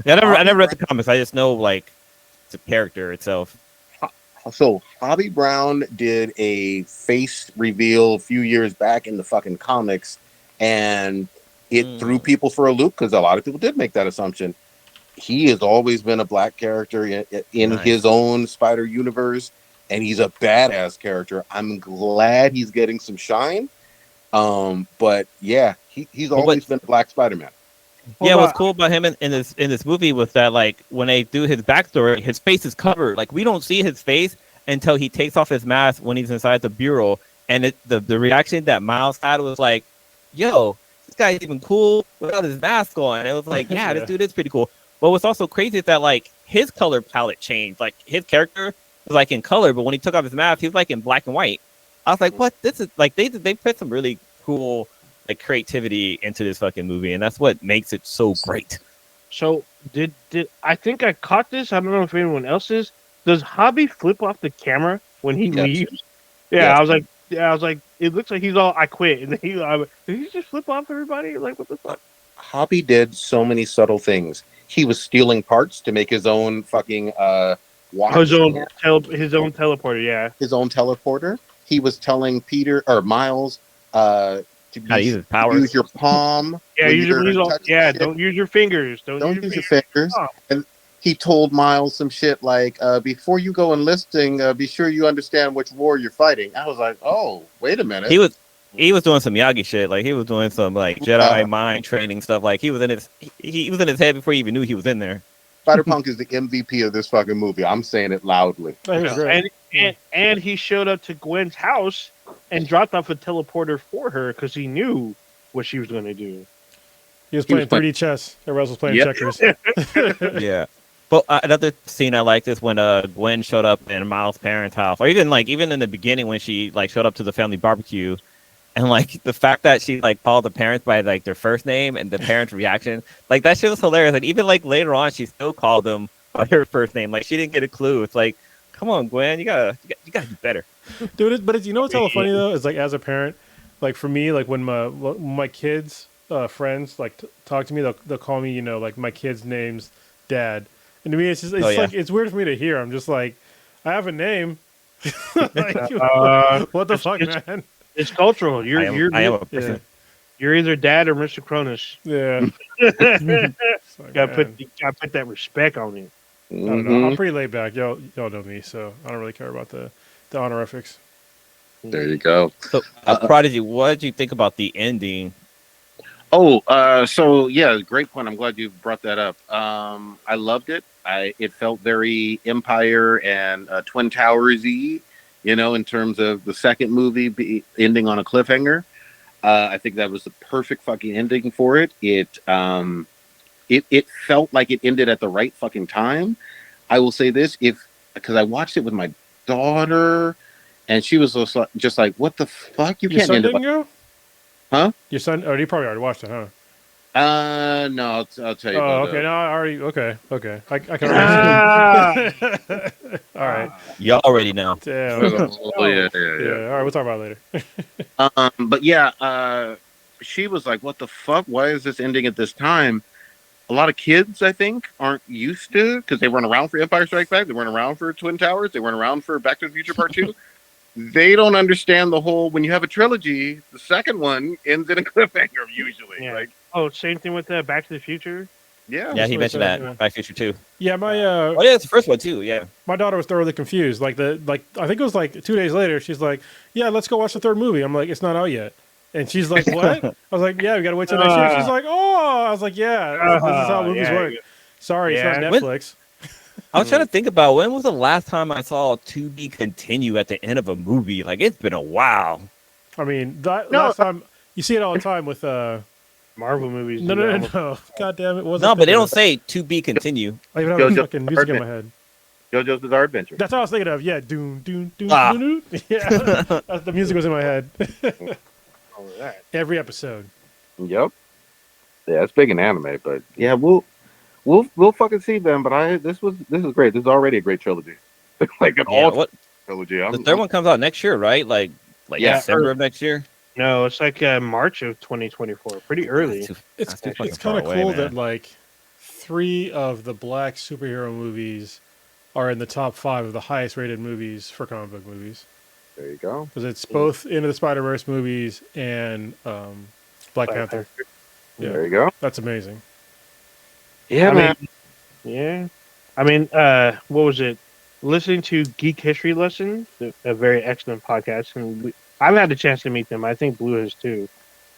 Yeah, I never read the comics. I just know like the character itself. So Hobby Brown did a face reveal a few years back in the fucking comics, and it threw people for a loop because a lot of people did make that assumption. He has always been a black character in his own Spider universe, and he's a badass character. I'm glad he's getting some shine. But yeah, he's always been a black Spider-Man. Yeah, what's cool about him in this movie was that like when they do his backstory, his face is covered. Like we don't see his face until he takes off his mask when he's inside the bureau. And the reaction that Miles had was like, "Yo, this guy's even cool without his mask on." And it was like, "Yeah, this dude is pretty cool." But what's also crazy is that like his color palette changed. Like his character was like in color, but when he took off his mask, he was like in black and white. I was like, "What? This is like they put some really cool like creativity into this fucking movie, and that's what makes it so great." So did I think I caught this? I don't know if anyone else is. Does Hobby flip off the camera when he leaves? Yeah, yes. I was like, it looks like he's all I quit, and did he just flip off everybody? Like what the fuck? Hobby did so many subtle things. He was stealing parts to make his own fucking watch. His own teleporter, yeah. His own teleporter. He was telling Peter or Miles to use your palm. Yeah, don't use your fingers. Don't use your fingers. And he told Miles some shit like, before you go enlisting, be sure you understand which war you're fighting. I was like, oh, wait a minute. He was doing some Miyagi shit. Like he was doing some like Jedi mind training stuff. Like he was in his head before he even knew he was in there. Spider-Punk is the MVP of this fucking movie. I'm saying it loudly. And he showed up to Gwen's house and dropped off a teleporter for her because he knew what she was going to do. He was playing 3D chess. Everyone else was playing checkers. Yeah. But another scene I liked is when Gwen showed up in Miles' parents' house, or even in the beginning when she like showed up to the family barbecue, and like the fact that she like called the parents by like their first name and the parents' reaction, like that shit was hilarious. And even like later on, she still called them by her first name. Like she didn't get a clue. It's like, come on, Gwen, you gotta do better, dude. But you know what's hella funny though is like as a parent, like for me, like when my kids' friends like talk to me, they'll call me like my kids' name's Dad. And to me, it's just like it's weird for me to hear. I'm just like, I have a name. Like, what the fuck, man? It's cultural. I am a person. You're either Dad or Mr. Cronus. Yeah. Like, gotta put that respect on you. I don't know. I'm pretty laid back. Y'all know me, so I don't really care about the honorifics. There you go. So, Prodigy, what did you think about the ending? So yeah, great point. I'm glad you brought that up. I loved it. It felt very Empire and Twin Towers-y, in terms of the second movie ending on a cliffhanger. I think that was the perfect fucking ending for it. it felt like it ended at the right fucking time. I will say this, because I watched it with my daughter, and she was just like, "What the fuck? You Your can't son end it didn't like, go? huh?" Your son? Oh, you probably already watched it, huh? No, I'll tell you Oh, about okay. it. No, I already. Okay. I can already. All right. You already know. Damn. Oh, yeah. Yeah. All right. We'll talk about it later. But yeah, she was like, "What the fuck? Why is this ending at this time?" A lot of kids, I think, aren't used to, because they weren't around for Empire Strikes Back, they weren't around for Twin Towers, they weren't around for Back to the Future Part 2. They don't understand the whole, when you have a trilogy, the second one ends in a cliffhanger usually. Yeah. Like, Oh, same thing with Back to the Future. yeah. Yeah, he mentioned that. Yeah. Back to the Future 2. Yeah, Oh, yeah, it's the first one, too. Yeah. my daughter was thoroughly confused. I think it was like 2 days later. She's like, "Yeah, let's go watch the third movie." I'm like, "It's not out yet." And she's like, "What?" I was like, "Yeah, we gotta wait till next year." She's like, "Oh," I was like, "Yeah, this is how movies work." Sorry, Yeah. it's not Netflix. I was trying to think about when was the last time I saw "To Be Continue" at the end of a movie. Like, it's been a while. I mean, last time you see it all the time with Marvel movies. No. God damn it! No, but they don't say "To Be Continue." I even have the fucking music in my head. JoJo's Bizarre Adventure. That's what I was thinking of. Yeah, doom, doom, doom, Ah. doom, doom. Yeah, the music was in my head. Every episode. Yep. Yeah, it's big in anime, but yeah, we'll fucking see them. But this is great. This is already a great trilogy. Like an all trilogy. The third one comes out next year, right? Like December of next year. No, it's like March of 2024. Pretty early. It's kind of cool that like 3 of the black superhero movies are in the top 5 of the highest rated movies for comic book movies. There you go. Because it's both Into the Spider-Verse movies and Black Panther. Yeah, there you go. That's amazing. Yeah, man. Yeah. I mean, what was it? Listening to Geek History Lesson, a very excellent podcast, and I've had the chance to meet them. I think Blue has too.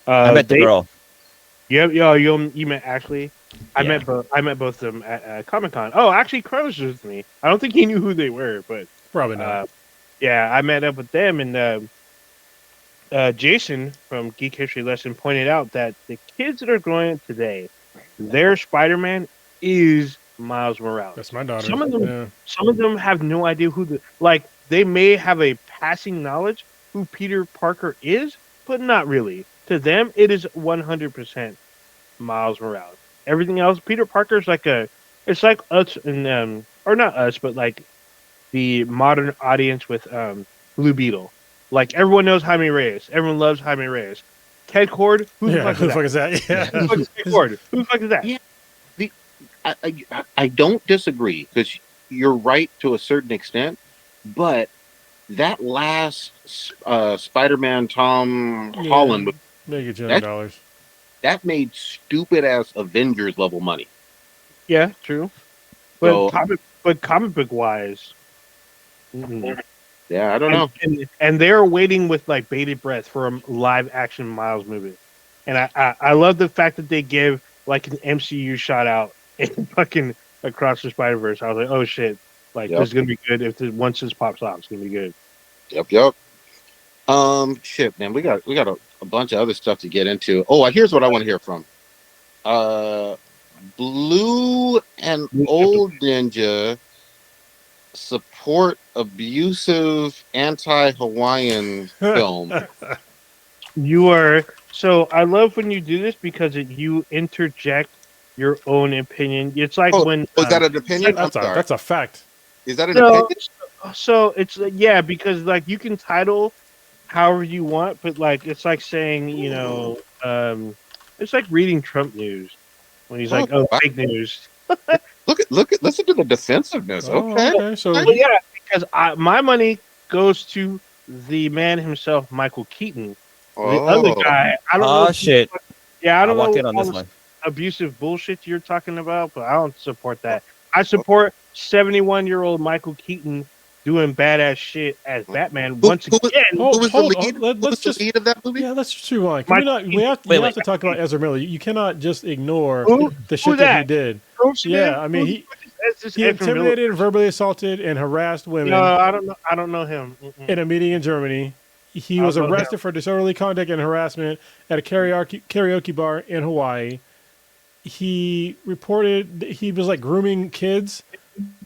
I met the girl. You met Ashley. I met both of them at Comic-Con. Oh, actually, Carlos was with me. I don't think he knew who they were, but probably not. Yeah, I met up with them, and Jason from Geek History Lesson pointed out that the kids that are growing up today, their Spider-Man is Miles Morales. That's my daughter. Some of them have no idea who they may have a passing knowledge who Peter Parker is, but not really. To them, it is 100% Miles Morales. Everything else, Peter Parker's it's like us and or not us, but like the modern audience with Blue Beetle. Like everyone knows Jaime Reyes. Everyone loves Jaime Reyes. Ted Cord, who the fuck is that? Yeah. Who the fuck is Ted Cord? Who the fuck is that? Yeah. I don't disagree, because you're right to a certain extent, but that last Spider-Man Tom Holland, make it $200. That made stupid ass Avengers level money. Yeah, true. But comic book wise, yeah, I don't know. And they're waiting with like bated breath for a live action Miles movie. And I love the fact that they give like an MCU shout out in fucking Across the Spiderverse. I was like, oh shit, like this is gonna be good once this pops off. It's gonna be good. Yep. Shit, man, we got a bunch of other stuff to get into. Oh, here's what I want to hear from. Blue and Old Ninja support abusive anti-Hawaiian film. You are so. I love when you do this because you interject your own opinion. It's like when. Was that an opinion? That's a fact. Is that an opinion? So it's because like you can title however you want, but like it's like saying it's like reading Trump news when he's like, "Oh, fake news." Listen to the defensiveness. Okay. So yeah, because my money goes to the man himself, Michael Keaton. The other guy, I don't know. Shit. I don't know in on this one. Abusive bullshit you're talking about, but I don't support that. I support 71-year-old Michael Keaton doing badass shit as Batman once again. Who was the lead? Let's just lead of that movie. Yeah, let's just rewind. We have to talk about Ezra Miller. You cannot just ignore the shit that he did. Yeah, I mean he intimidated, verbally assaulted, and harassed women. No, I don't know him. In a meeting in Germany. He was arrested for disorderly conduct and harassment at a karaoke bar in Hawaii. he reported he was like grooming kids.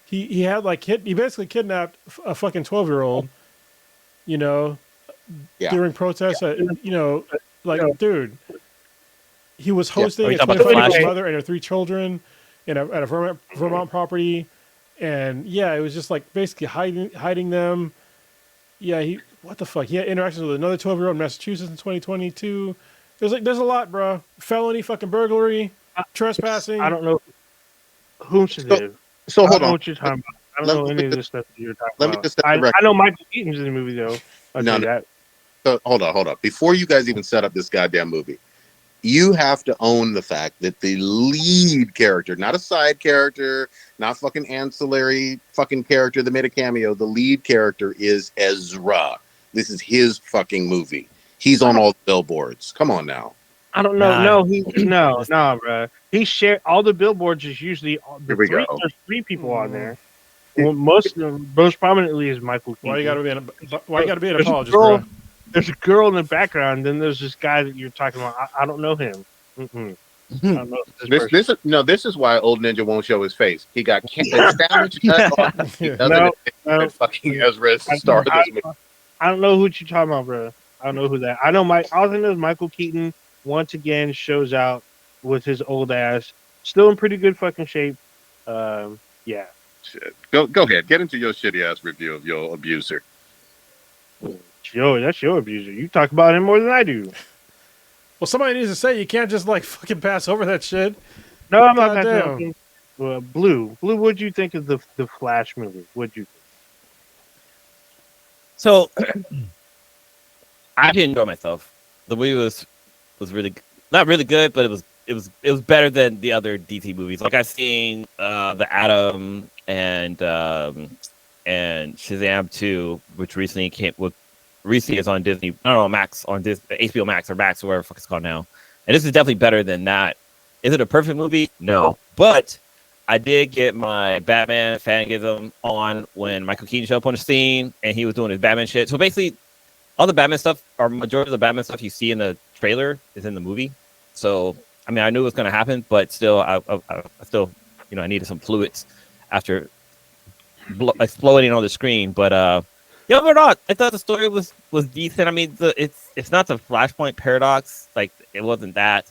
He had like he basically kidnapped a fucking 12-year-old, you know, during protests. You know, like dude, he was hosting a 25-year-old mother and her 3 children at a Vermont property, and yeah, it was just like basically hiding them. Yeah, what the fuck? He had interactions with another 12-year-old in Massachusetts in 2022. There's a lot, bro. Felony, fucking burglary, trespassing. I don't know whom she did. So hold on. What you're talking about. I don't know any of this stuff that you're talking about. Let me just I know Michael Keaton's in the movie though. No. So hold on. Before you guys even set up this goddamn movie, you have to own the fact that the lead character, not a side character, not fucking ancillary fucking character that made a cameo, the lead character is Ezra. This is his fucking movie. He's on all the billboards. Come on now. I don't know. No, bro. He shared all the billboards. Is usually there's 3 people on there. Well, most prominently is Michael Keaton. Why you gotta be an apologist, bro? There's a girl in the background. Then there's this guy that you're talking about. I don't know him. I don't know this is why Old Ninja won't show his face. He got sandwich fucking Ezra is the star of this movie. I don't know who you're talking about, bro. I don't know who that. I know all I know is Michael Keaton once again shows out with his old ass, still in pretty good fucking shape. Yeah. Shit. Go ahead. Get into your shitty ass review of your abuser. Yo, that's your abuser. You talk about him more than I do. Well, somebody needs to say you can't just like fucking pass over that shit. No, I'm not passing over. Blue, what'd you think of the Flash movie? What'd you think? So, I did enjoy myself. The movie was really not really good, but it was better than the other DC movies. Like I've seen the Atom and Shazam 2, which recently is on Disney. I don't know, Max on HBO Max or Max or whatever the fuck it's called now. And this is definitely better than that. Is it a perfect movie? No, but I did get my Batman fangasm on when Michael Keaton showed up on the scene and he was doing his Batman shit. So basically, all the Batman stuff, or majority of the Batman stuff you see in the trailer is in the movie. So, I mean, I knew it was going to happen, but still, I still, I needed some fluids after exploding on the screen. But, overall, I thought the story was decent. I mean, it's not the Flashpoint paradox. Like, it wasn't that.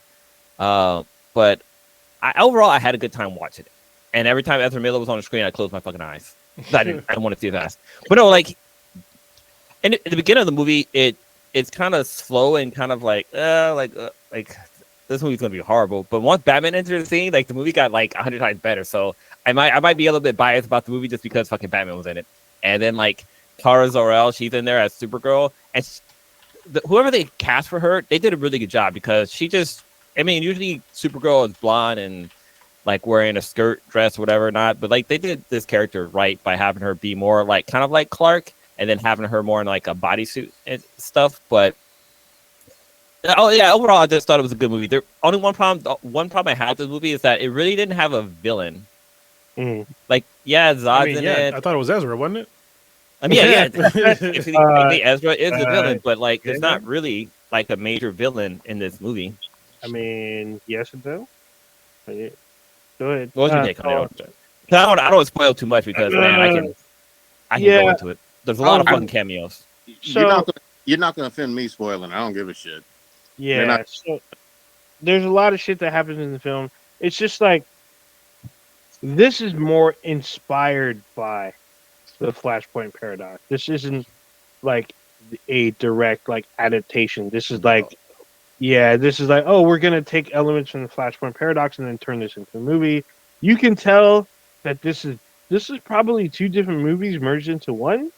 But overall, I had a good time watching it. And every time Ezra Miller was on the screen, I closed my fucking eyes. I didn't want to see his ass. But no, like, in the beginning of the movie, it's kind of slow and kind of like this movie's gonna be horrible. But once Batman entered the scene, like the movie got like 100 times better. So I might be a little bit biased about the movie just because fucking Batman was in it. And then like Kara Zor-El, she's in there as Supergirl, and whoever they cast for her, they did a really good job because usually Supergirl is blonde and like wearing a skirt, dress, whatever, not. But like they did this character right by having her be more like kind of like Clark. And then having her more in like a bodysuit and stuff, but overall, I just thought it was a good movie. There only one problem I had with the movie is that it really didn't have a villain. Like, Zod's in it. I thought it was Ezra, wasn't it? I mean, Ezra is the villain, but like, there's not really like a major villain in this movie. I mean, yes and no. Go ahead. What's your take on it? I don't want to spoil too much because man, I can go into it. There's a lot of fucking cameos. So, you're not gonna offend me spoiling. I don't give a shit. Yeah. So there's a lot of shit that happens in the film. It's just like this is more inspired by the Flashpoint paradox. This isn't like a direct like adaptation. This is like oh, we're gonna take elements from the Flashpoint paradox and then turn this into a movie. You can tell that this is probably 2 different movies merged into one.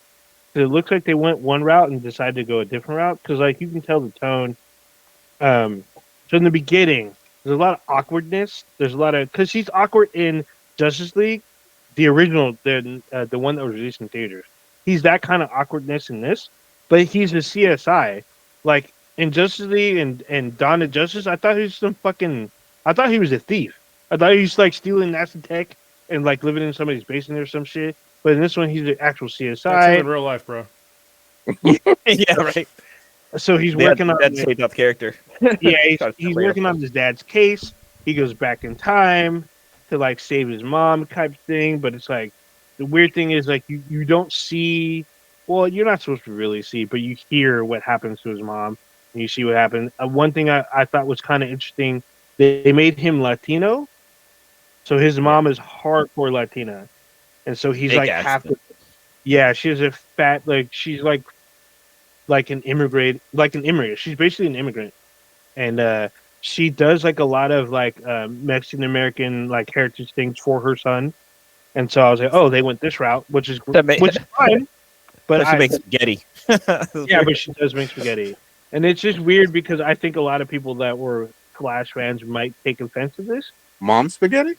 It looks like they went one route and decided to go a different route because, like, you can tell the tone. So in the beginning, there's a lot of awkwardness. There's a lot of because he's awkward in Justice League, the original, the one that was released in theaters. He's that kind of awkwardness in this, but he's a CSI. Like in Justice League and Dawn of Justice, I thought he was I thought he was a thief. I thought he was like stealing NASA tech and like living in somebody's basement or some shit. But in this one, he's an actual CSI. That's him in real life, bro. Yeah, right. So he's working on that shaped up character. Yeah, he's working on his dad's case. he goes back in time to like save his mom type thing. But it's like the weird thing is like you don't see. Well, you're not supposed to really see, but you hear what happens to his mom, and you see what happened. One thing I thought was kind of interesting, they made him Latino, so his mom is hardcore Latina, and so he's Big like half. accent. Yeah, she's a fat she's like an immigrant, She's basically an immigrant, and she does like a lot of like Mexican American like heritage things for her son. And so I was like, oh, they went this route, which is fine. But she makes spaghetti. Yeah, but she does make spaghetti, and it's just weird because I think a lot of people that were Flash fans might take offense to this. Mom spaghetti?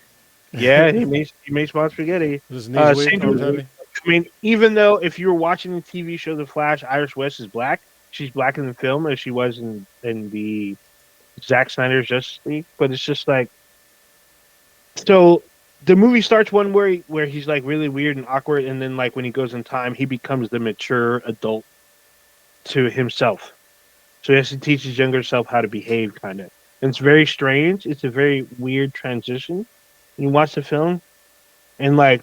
Yeah, he makes mom spaghetti. I mean, even though if you were watching the TV show The Flash, Iris West is black. She's black in the film as she was in the Zack Snyder's Justice League. But it's just like, so the movie starts one where he's like really weird and awkward, and then like when he goes in time, he becomes the mature adult to himself. So he has to teach his younger self how to behave, kind of. And it's very strange. It's a very weird transition. You watch the film, and like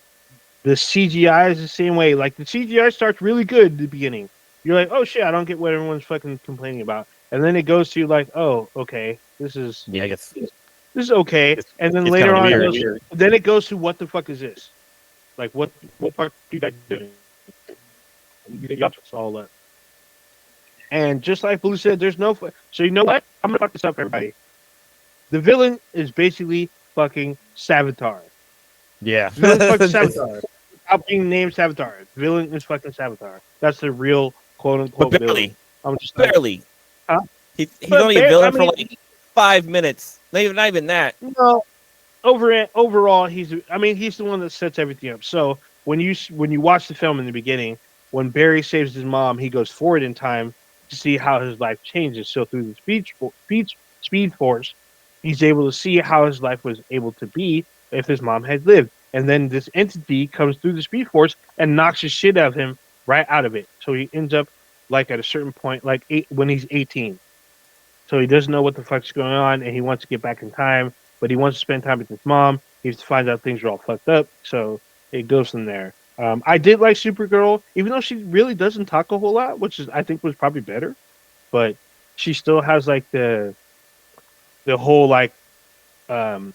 the CGI is the same way. Like the CGI starts really good at the beginning. You're like, oh shit, I don't get what everyone's fucking complaining about. And then it goes to like, oh, okay, this is I guess this is okay. And then later on, then it goes to what the fuck is this? Like what fuck are you guys doing? It's all that. And just like Blue said, there's no. So you know what? I'm gonna fuck this up, everybody. The villain is basically fucking Savitar. Yeah. Villain fucking Savitar. Without being named Savitar. Villain is fucking Savitar. That's the real quote unquote villain. I'm just barely. Huh? He's only a villain for like 5 minutes. Not even that. No. Overall, he's the one that sets everything up. So when you watch the film in the beginning, when Barry saves his mom, he goes forward in time to see how his life changes. So through the Speed Force, he's able to see how his life was able to be if his mom had lived. And then this entity comes through the Speed Force and knocks the shit out of him right out of it. So he ends up like at a certain point, like when he's 18. So he doesn't know what the fuck's going on, and he wants to get back in time, but he wants to spend time with his mom. He finds out things are all fucked up, so it goes from there. I did like Supergirl, even though she really doesn't talk a whole lot, which I think was probably better. But she still has like the whole like, I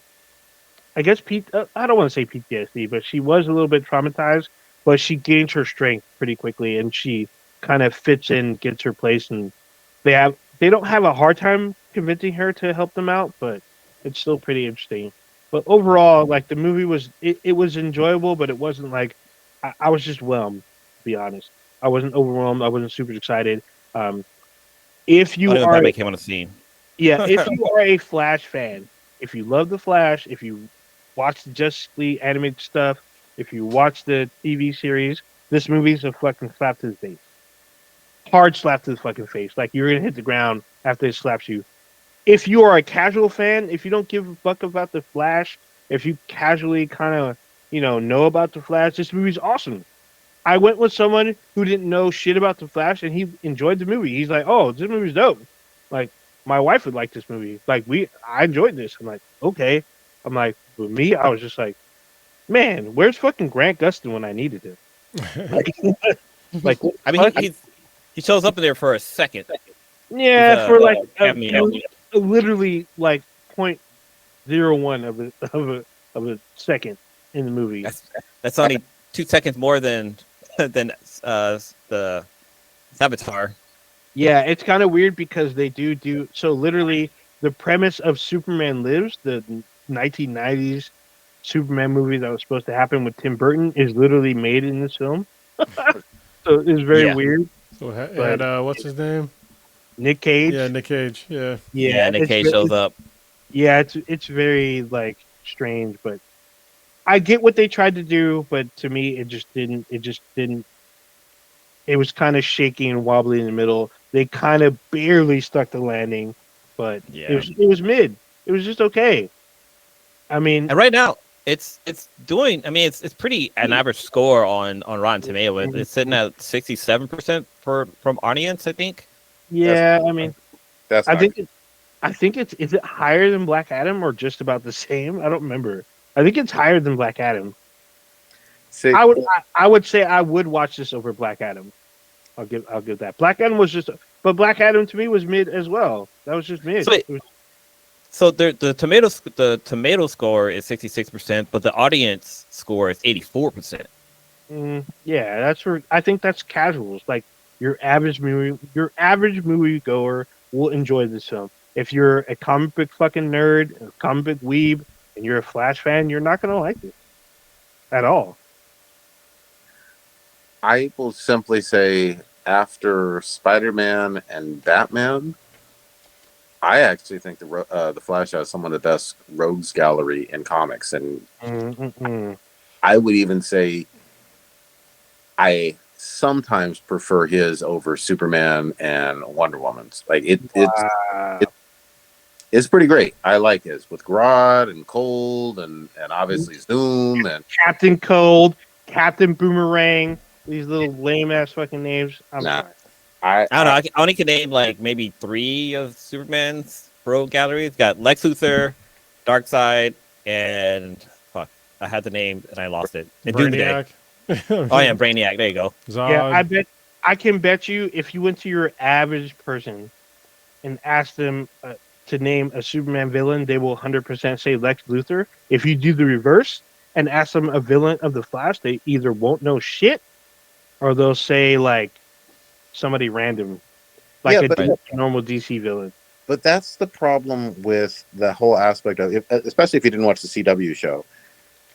guess I don't want to say PTSD, but she was a little bit traumatized. But she gains her strength pretty quickly, and she kind of fits in, gets her place, and they don't have a hard time convincing her to help them out, but it's still pretty interesting. But overall, like the movie was, it was enjoyable, but it wasn't like I was just whelmed. To be honest, I wasn't overwhelmed. I wasn't super excited. If you are, that came on the scene. Yeah, if you are a Flash fan, if you love the Flash, if you watch the Justice League animated stuff, if you watch the TV series, this movie's a fucking slap to the face. Hard slap to the fucking face. Like you're gonna hit the ground after it slaps you. If you are a casual fan, if you don't give a fuck about the Flash, if you casually kind of know about the Flash, this movie's awesome. I went with someone who didn't know shit about the Flash, and he enjoyed the movie. He's like, "Oh, this movie's dope. Like, my wife would like this movie. Like, I enjoyed this." I'm like, "Okay." I'm like, with me, I was just like, "Man, where's fucking Grant Gustin when I needed him?" like I mean, he shows up in there for a second. Yeah, for like literally like 0.01 of a second in the movie. That's only 2 seconds more than the Savitar. Yeah, it's kind of weird because they do so. Literally, the premise of Superman Lives, the 1990s Superman movie that was supposed to happen with Tim Burton, is literally made in this film. So it's very weird. So it had what's his name? Nick Cage. Yeah, Nick Cage. Yeah. Nick Cage shows up. Yeah, it's very like strange, but I get what they tried to do, but to me, it just didn't. It was kind of shaky and wobbly in the middle. They kind of barely stuck the landing, but it was mid. It was just okay. I mean, and right now it's doing. I mean, it's pretty an average score on Rotten Tomatoes. It's sitting at 67% from audience, I think. Yeah, I I think is it higher than Black Adam or just about the same? I don't remember. I think it's higher than Black Adam. See, I would say I would watch this over Black Adam. I'll give that. Black Adam was just, but Black Adam to me was mid as well. That was just mid. So the tomato score is 66%, but the audience score is 84%. Yeah, that's for. I think that's casuals. Like your average movie goer will enjoy this film. If you're a comic book fucking nerd, a comic book weeb, and you're a Flash fan, you're not gonna like it at all. I will simply say, after Spider-Man and Batman, I actually think the Flash has some of the best rogues gallery in comics, and I would even say I sometimes prefer his over Superman and Wonder Woman's. Like it's pretty great. I like his with Grodd and Cold and obviously Zoom and Captain Cold, Captain Boomerang. These little lame ass fucking names. Sorry. I don't know. I only can name like maybe 3 of Superman's rogue galleries. Got Lex Luthor, Darkseid, and fuck, I had the name and I lost it. And Brainiac. Oh yeah, Brainiac. There you go. Zod. Yeah, I can bet you if you went to your average person and asked them to name a Superman villain, they will 100% say Lex Luthor. If you do the reverse and ask them a villain of the Flash, they either won't know shit or they'll say like somebody random, like a normal DC villain. But that's the problem with the whole aspect of it, especially if you didn't watch the CW show.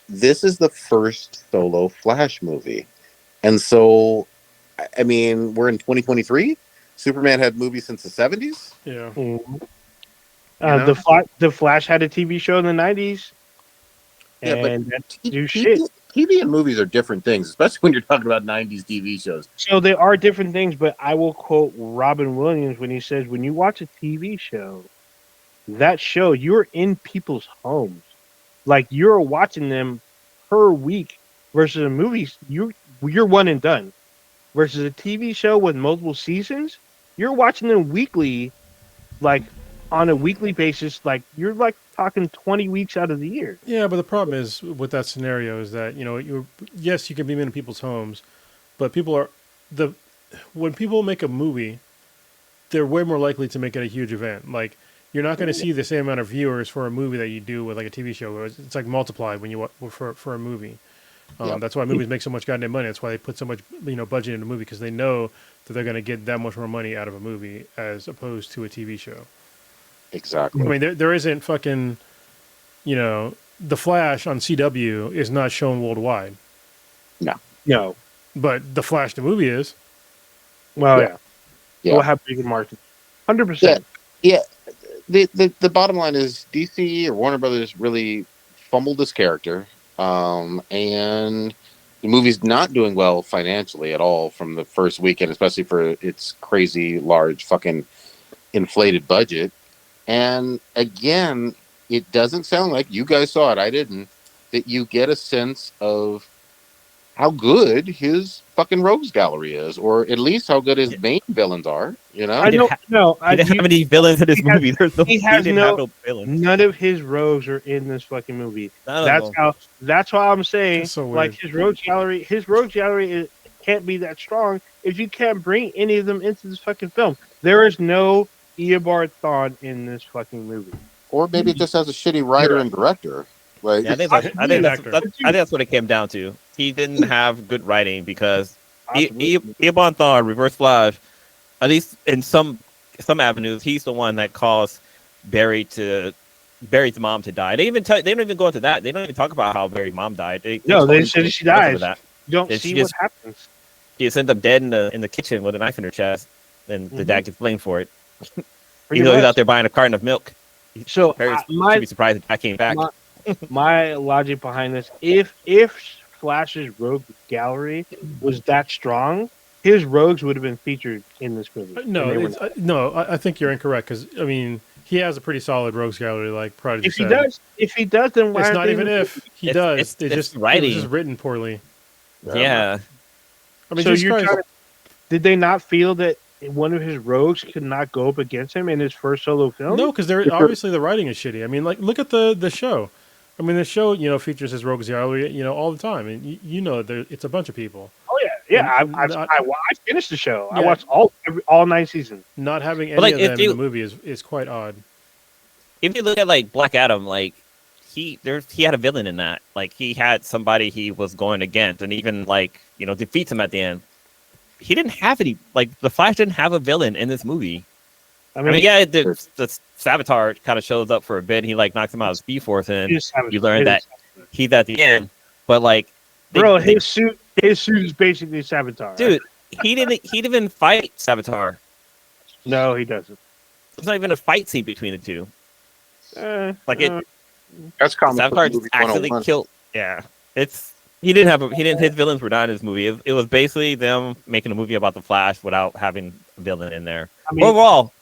This is the first solo Flash movie. And so, I mean, we're in 2023. Superman had movies since the 70s. Yeah. The Flash had a TV show in the 90s. Yeah, and but TV and movies are different things, especially when you're talking about 90s TV shows. So they are different things, but I will quote Robin Williams when he says, when you watch a TV show, that show, you're in people's homes. Like, you're watching them per week versus a movie. You're one and done. Versus a TV show with multiple seasons, you're watching them weekly, like, on a weekly basis. Like, you're, like, talking 20 weeks out of the year. Yeah, but the problem is with that scenario is that, you know, yes, you can be in people's homes, but when people make a movie, they're way more likely to make it a huge event. Like, you're not going to see the same amount of viewers for a movie that you do with like a TV show. It's like multiplied when you for a movie. That's why movies make so much goddamn money. That's why they put so much budget into a movie, because they know that they're going to get that much more money out of a movie as opposed to a TV show. Exactly. I mean, there isn't fucking, The Flash on CW is not shown worldwide. No. But The Flash, the movie is. Well, yeah. We'll have bigger markets. 100%. Yeah. The bottom line is DC or Warner Brothers really fumbled this character, and the movie's not doing well financially at all from the first weekend, especially for its crazy large fucking inflated budget. And again, it doesn't sound like, you guys saw it, I didn't, that you get a sense of how good his fucking rogues gallery is, or at least how good his main villains are. I don't know. He didn't have any villains in this movie. He has no villains. None of his rogues are in this fucking movie. That's why I'm saying, so like, his rogues gallery can't be that strong if you can't bring any of them into this fucking film. There is no Eobard Thawne in this fucking movie. Or maybe it just has a shitty writer and director. Like, yeah, I think that's what it came down to. He didn't have good writing, because Eobard Thawne, Reverse Flash, at least in some avenues, he's the one that caused Barry's mom to die. They don't even go into that. They don't even talk about how Barry's mom died. They said she dies. You don't see what happens. She just ended up dead in the kitchen with a knife in her chest, and the dad gets blamed for it. Even though he's out there buying a carton of milk. So Barry should be surprised that came back. My logic behind this: if Flash's rogue gallery was that strong, his rogues would have been featured in this movie. I think you're incorrect, because I mean, he has a pretty solid rogues gallery, like Prodigy said. If he does, then why? It's not even if he does. It's just writing. It was just written poorly. Yeah. I mean, so did they not feel that one of his rogues could not go up against him in his first solo film? No, because they're obviously the writing is shitty. I mean, like look at the show. I mean, the show features his rogues gallery all the time, and it's a bunch of people. Oh yeah. I finished the show. Yeah. I watched all 9 seasons. Not having any of them in the movie is quite odd. If you look at like Black Adam, like he had a villain in that. Like he had somebody he was going against, and even like defeats him at the end. He didn't have any. Like the Flash didn't have a villain in this movie. I mean, yeah, the Savitar kind of shows up for a bit. And he like knocks him out of Speed Force, and you learn that he's at the end. But like, his suit is basically Savitar. Dude, he didn't even fight Savitar. No, he doesn't. There's not even a fight scene between the two. That's common. Savitar actually killed. Yeah, his villains were not in this movie. It was basically them making a movie about the Flash without having a villain in there. I mean, overall,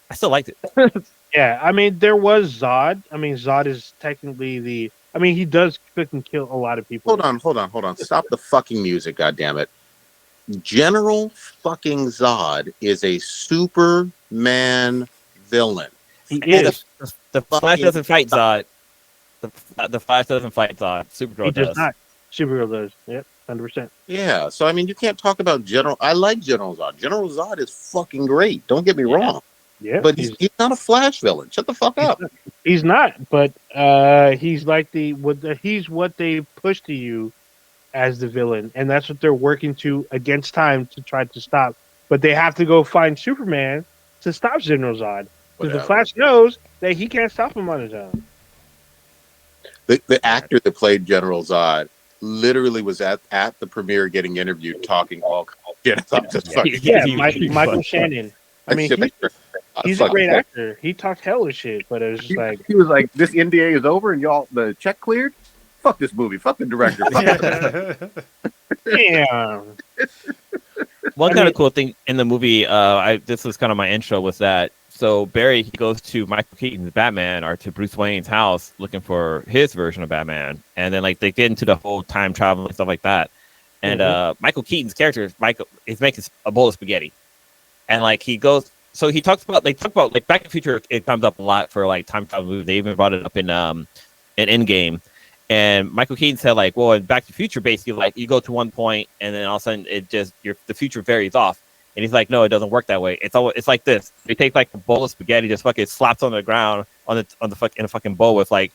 I still liked it. Yeah, I mean, there was Zod. I mean, Zod is technically he does fucking kill a lot of people. Hold on. Stop the fucking music, goddammit. General fucking Zod is a Superman villain. He is. The Flash doesn't fight Zod. The Flash doesn't fight Zod. Supergirl does. Not. Supergirl does. Yep, 100%. Yeah, so I mean, you can't talk about General. I like General Zod. General Zod is fucking great. Don't get me wrong. Yeah, but he's not a Flash villain. Shut the fuck up. He's not. But he's like he's what they push to you as the villain, and that's what they're working to against time to try to stop. But they have to go find Superman to stop General Zod, because the Flash knows that he can't stop him on his own. The actor that played General Zod literally was at the premiere getting interviewed, talking all shit. Michael Shannon. I mean, he's a great actor. He talked hella shit, but it was just he was like, "This NDA is over, and y'all the check cleared. Fuck this movie. Fuck the director." Damn. One kind of cool thing in the movie, this was kind of my intro, was that so Barry, he goes to Michael Keaton's Batman, or to Bruce Wayne's house, looking for his version of Batman, and then like they get into the whole time travel and stuff like that. And Michael Keaton's character, Michael, is making a bowl of spaghetti, and like he goes. So they talk about like Back to the Future. It comes up a lot for like time travel movies. They even brought it up in Endgame. And Michael Keaton said, like, well, in Back to the Future, basically, like, you go to one point, and then all of a sudden, the future varies off. And he's like, no, it doesn't work that way. It's like this. They take like a bowl of spaghetti, just fucking slaps on the ground in a fucking bowl with like,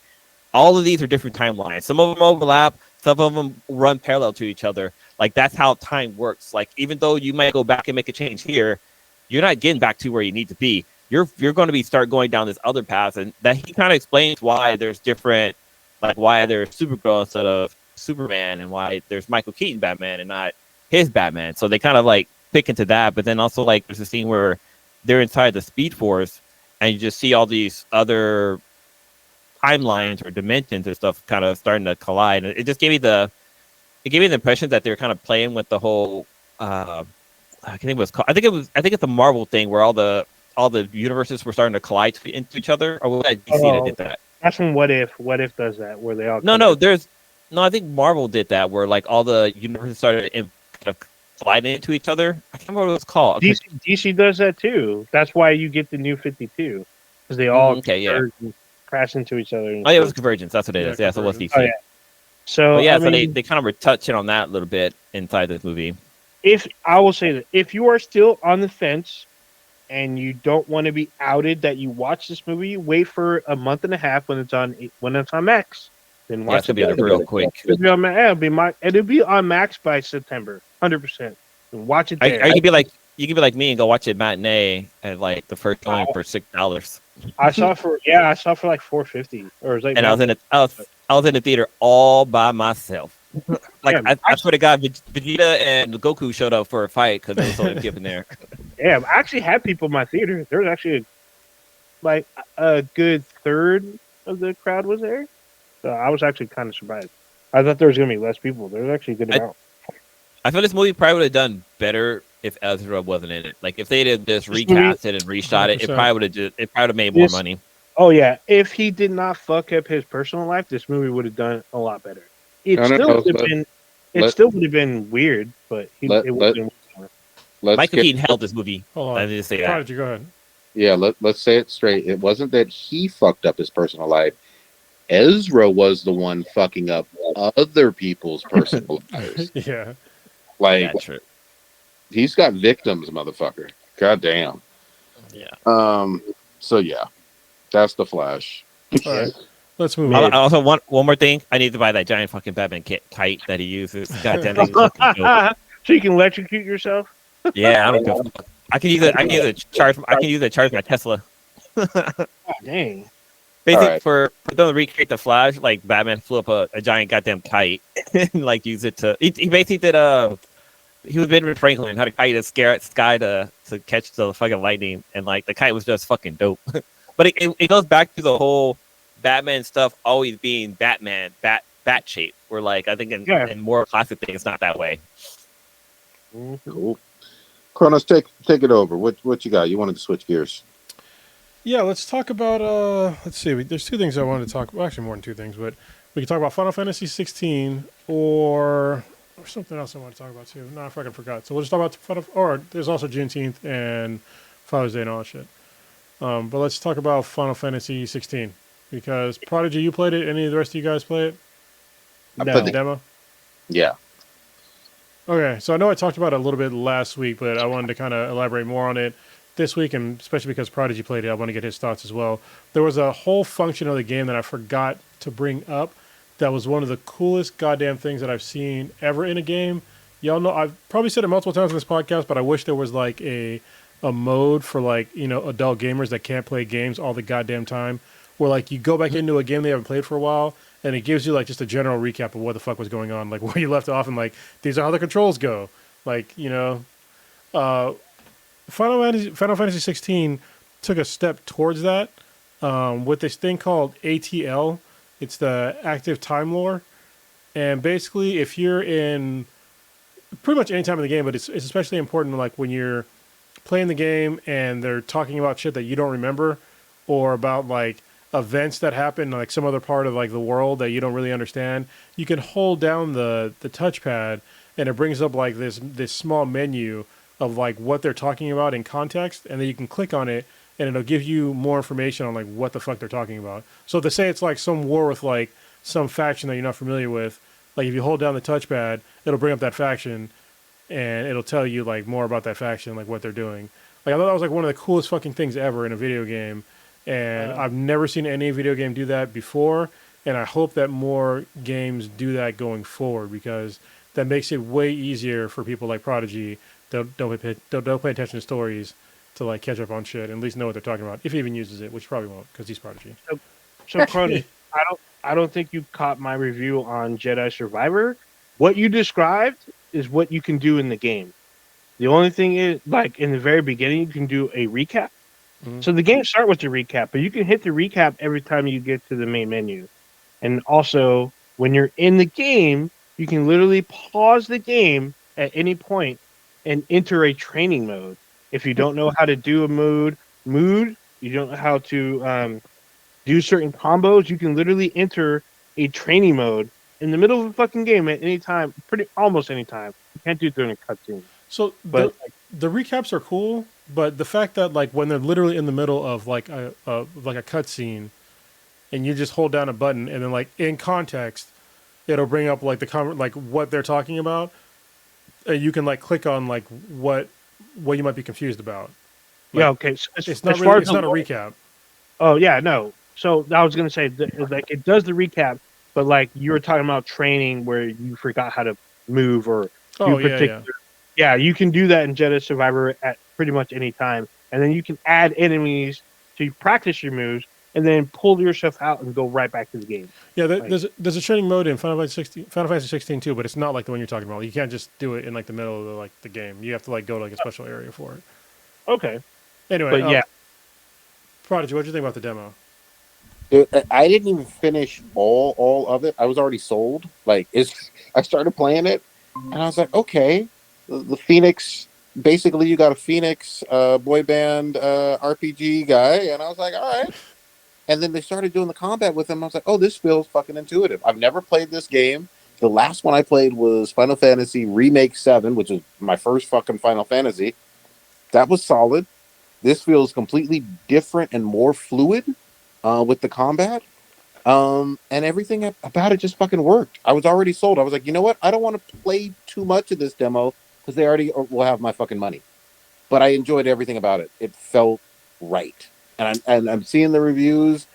all of these are different timelines. Some of them overlap. Some of them run parallel to each other. Like, that's how time works. Like, even though you might go back and make a change here, you're not getting back to where you need to be. You're going to start going down this other path, and that he kind of explains why there's different. Like why there's Supergirl instead of Superman, and why there's Michael Keaton Batman and not his Batman. So they kind of like pick into that. But then also like there's a scene where they're inside the Speed Force, and you just see all these other timelines or dimensions and stuff kind of starting to collide. And it just gave me the impression that they're kind of playing with the whole. I think it was called. I think it's a Marvel thing where all the universes were starting to collide into each other. Or was that DC that did that? That's from What If. What If does that, where they all... I think Marvel did that, where like all the universes started kind of colliding into each other. I can't remember what it's called. DC does that too. That's why you get the New 52, because they all crash into each other. Oh yeah, it was Convergence. That's what it is. Yeah, so it was DC. Oh, yeah. So but yeah, so they kind of were touching on that a little bit inside this movie. If I will say that if you are still on the fence, and you don't want to be outed that you watch this movie, wait for a month and a half when it's on Max. Then watch it. It'll be real quick. It'll be on Max by September, 100%. Watch it there. You could be like me and go watch it matinee at like the first showing for $6. I saw it for like $4.50, or it was like. And I was in the theater all by myself. Like I swear to God, Vegeta and Goku showed up for a fight because there was so empty up in there. Yeah, I actually had people in my theater. There was actually a good third of the crowd was there, so I was actually kind of surprised. I thought there was gonna be less people. There was actually a good amount. I feel this movie probably would have done better if Ezra wasn't in it. Like if they did just recast it and reshot it, it probably would have made more money. Oh yeah, if he did not fuck up his personal life, this movie would have done a lot better. It still would have been weird, but it would have been. Michael Keaton held this movie. Hold on. I didn't say that. Prodigy, go ahead. Yeah, let's say it straight. It wasn't that he fucked up his personal life. Ezra was the one fucking up other people's personal lives. Yeah. Like, Yeah, true. He's got victims, motherfucker. God damn. Yeah. So yeah, that's the Flash. All right. Let's move on. Also, one more thing. I need to buy that giant fucking Batman kite that he uses. Goddamn thing. So you can electrocute yourself. Yeah, I don't give a fuck. I can use it to charge my Tesla. Oh, dang. Basically, Right. for them to recreate the Flash, like Batman flew up a giant goddamn kite and like use it to. He basically did he was Benjamin Franklin how to kite a sky to catch the fucking lightning, and like the kite was just fucking dope. But it goes back to the whole Batman stuff always being Batman bat shape. Where like I think in more classic things, it's not that way. Cool. Kronos, take it over. What you got? You wanted to switch gears. Yeah, let's talk about, let's see, there's two things I wanted to talk about, actually more than two things, but we can talk about Final Fantasy 16 or something else I want to talk about too. No, I fucking forgot. So we'll just talk about, or there's also Juneteenth and Father's Day and all that shit. But let's talk about Final Fantasy 16 because Prodigy, you played it. Any of the rest of you guys play it? I played the demo? Yeah. Okay, so I know I talked about it a little bit last week, but I wanted to kind of elaborate more on it this week, and especially because Prodigy played it, I want to get his thoughts as well. There was a whole function of the game that I forgot to bring up that was one of the coolest goddamn things that I've seen ever in a game. Y'all know, I've probably said it multiple times in this podcast, but I wish there was like a mode for like, you know, adult gamers that can't play games all the goddamn time, where like you go back into a game they haven't played for a while, and it gives you like just a general recap of what the fuck was going on, like where you left off, and like these are how the controls go, like, you know. Final Fantasy 16 took a step towards that with this thing called ATL. It's the Active Time Lore, and basically, if you're in pretty much any time in the game, but it's especially important like when you're playing the game and they're talking about shit that you don't remember, or about like events that happen like some other part of like the world that you don't really understand, you can hold down the touchpad and it brings up like this small menu of like what they're talking about in context, and then you can click on it and it'll give you more information on like what the fuck they're talking about. So to say it's like some war with like some faction that you're not familiar with, like if you hold down the touchpad, it'll bring up that faction and it'll tell you like more about that faction, like what they're doing. Like I thought that was like one of the coolest fucking things ever in a video game, and I've never seen any video game do that before, and I hope that more games do that going forward because that makes it way easier for people like Prodigy don't pay attention to stories to like catch up on shit and at least know what they're talking about if he even uses it, which probably won't because he's Prodigy. So Crony, I don't think you caught my review on Jedi Survivor. What you described is what you can do in the game. The only thing is, like in the very beginning, you can do a recap. Mm-hmm. So the game starts with the recap, but you can hit the recap every time you get to the main menu. And also, when you're in the game, you can literally pause the game at any point and enter a training mode. If you don't know how to do a mood, you don't know how to do certain combos, you can literally enter a training mode in the middle of a fucking game at any time, almost any time. You can't do it during a cutscene. So the recaps are cool, but the fact that like when they're literally in the middle of like a cutscene, and you just hold down a button, and then like in context, it'll bring up like like what they're talking about. You can like click on like what you might be confused about. Like, yeah, okay. So it's not really, it's not a recap. Oh yeah, no. So I was gonna say like it does the recap, but like you were talking about training where you forgot how to move or do particular. Yeah, you can do that in Jedi Survivor at pretty much any time, and then you can add enemies to practice your moves, and then pull yourself out and go right back to the game. Yeah, there's a training mode in Final Fantasy 16 too, but it's not like the one you're talking about. You can't just do it in like the middle of the game. You have to like go to like a special area for it. Okay. Anyway, but yeah. Prodigy, what did you think about the demo? I didn't even finish all of it. I was already sold. Like I started playing it, and I was like, okay, the Phoenix. Basically, you got a Phoenix boy band RPG guy, and I was like, all right. And then they started doing the combat with him. I was like, oh, this feels fucking intuitive. I've never played this game. The last one I played was Final Fantasy Remake 7, which is my first fucking Final Fantasy. That was solid. This feels completely different and more fluid with the combat. And everything about it just fucking worked. I was already sold. I was like, you know what? I don't want to play too much of this demo because they already will have my fucking money. But I enjoyed everything about it. It felt right. And I'm seeing the reviews.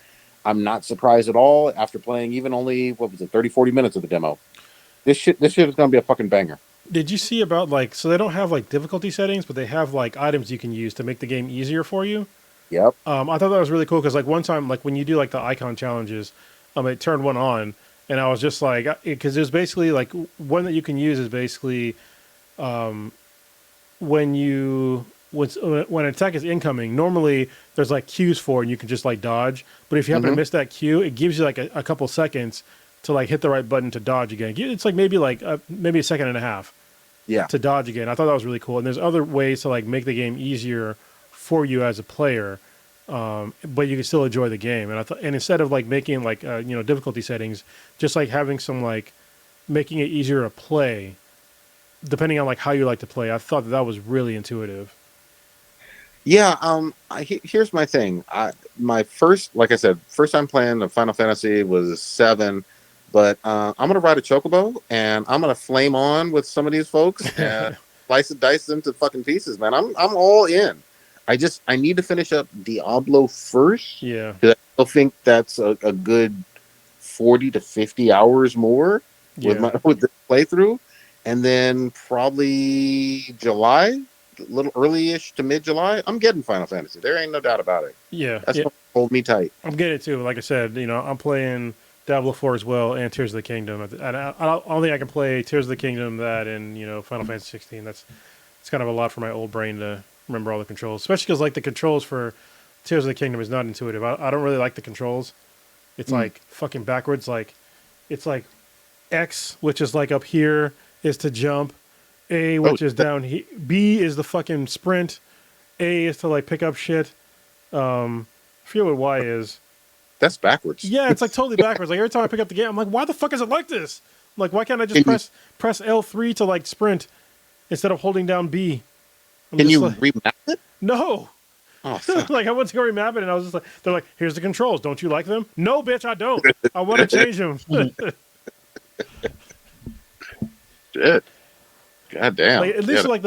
I'm not surprised at all after playing even only, 30, 40 minutes of the demo. This shit is going to be a fucking banger. Did you see about so they don't have difficulty settings, but they have items you can use to make the game easier for you? Yep. I thought that was really cool because one time, when you do the icon challenges, it turned one on, and I was just because there's basically one that you can use is basically when an attack is incoming. Normally there's cues for it, and you can just dodge. But if you happen to miss that cue, it gives you a couple seconds to hit the right button to dodge again. It's maybe a second and a half. Yeah. To dodge again. I thought that was really cool. And there's other ways to make the game easier for you as a player, but you can still enjoy the game. And instead of making difficulty settings, just having some making it easier to play, depending on how you like to play. I thought that was really intuitive. Yeah. Here's my thing. My first time playing the Final Fantasy was 7. But I'm gonna ride a chocobo and I'm gonna flame on with some of these folks and slice and dice them to fucking pieces, man. I'm all in. I need to finish up Diablo first. Yeah. I still think that's a good 40 to 50 hours more with the playthrough, and then probably July, a little early-ish to mid-July, I'm getting Final Fantasy. There ain't no doubt about it. Yeah. That's what hold me tight. I'm getting it too. Like I said, I'm playing Diablo 4 as well, and Tears of the Kingdom. And I don't think I can play Tears of the Kingdom, that, and Final Fantasy 16. It's kind of a lot for my old brain to remember all the controls, especially because the controls for Tears of the Kingdom is not intuitive. I don't really like the controls. It's fucking backwards. It's X, which is up here, is to jump. A, which is down here. B is the fucking sprint. A is to pick up shit. I forget what Y is. That's backwards. Yeah, it's totally backwards. Every time I pick up the game, I'm like, why the fuck is it like this? I'm like, why can't I just press L3 to sprint instead of holding down B? Can you remap it? No. Oh, I went to go remap it, and I was just they're like, here's the controls. Don't you like them? No, bitch, I don't. I want to change them. Shit. God damn. At least one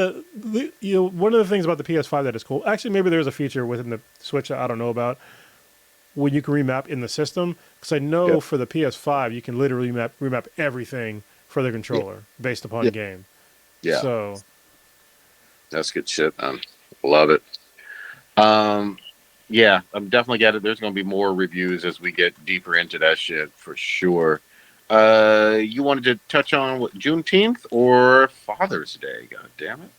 of the things about the PS5 that is cool. Actually, maybe there's a feature within the Switch that I don't know about, when you can remap in the system, because I know for the PS5 you can literally remap everything for the controller based upon the game. Yeah. So that's good shit, man. Love it. Yeah, I'm definitely get it. There's going to be more reviews as we get deeper into that shit for sure. You wanted to touch on Juneteenth or Father's Day? God damn it.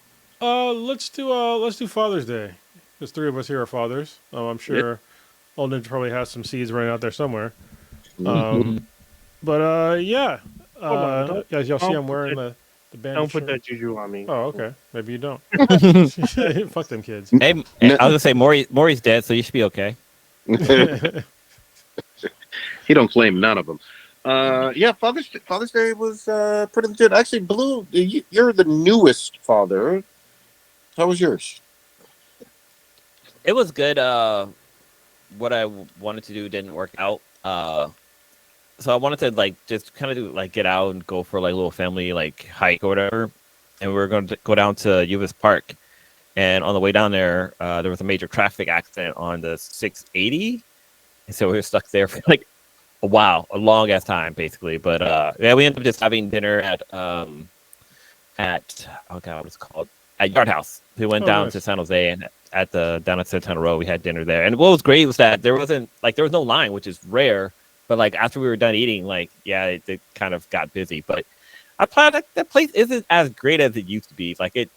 Let's do Father's Day. There's 3 of us here are fathers. I'm sure. Yep. Old Ninja probably has some seeds running out there somewhere. But yeah. As y'all see, I'm wearing the band. Don't put that juju on me. Oh, okay. Maybe you don't. Fuck them kids. Hey, I was gonna say Maury's dead, so you should be okay. He don't claim none of them. Yeah, Father's Day was pretty legit. Actually, Blue, you're the newest father. How was yours? It was good. What I wanted to do didn't work out. So I wanted to just kind of do get out and go for a little family hike or whatever. And we were going to go down to Uvis Park. And on the way down there, there was a major traffic accident on the 680. And so we were stuck there for a while, a long ass time basically. But yeah, we ended up just having dinner at oh god, what's it called? At Yard House. We went down to San Jose, and down at Santana Row, we had dinner there. And what was great was that there was no line, which is rare. But after we were done eating, it kind of got busy. But I thought that place isn't as great as it used to be. It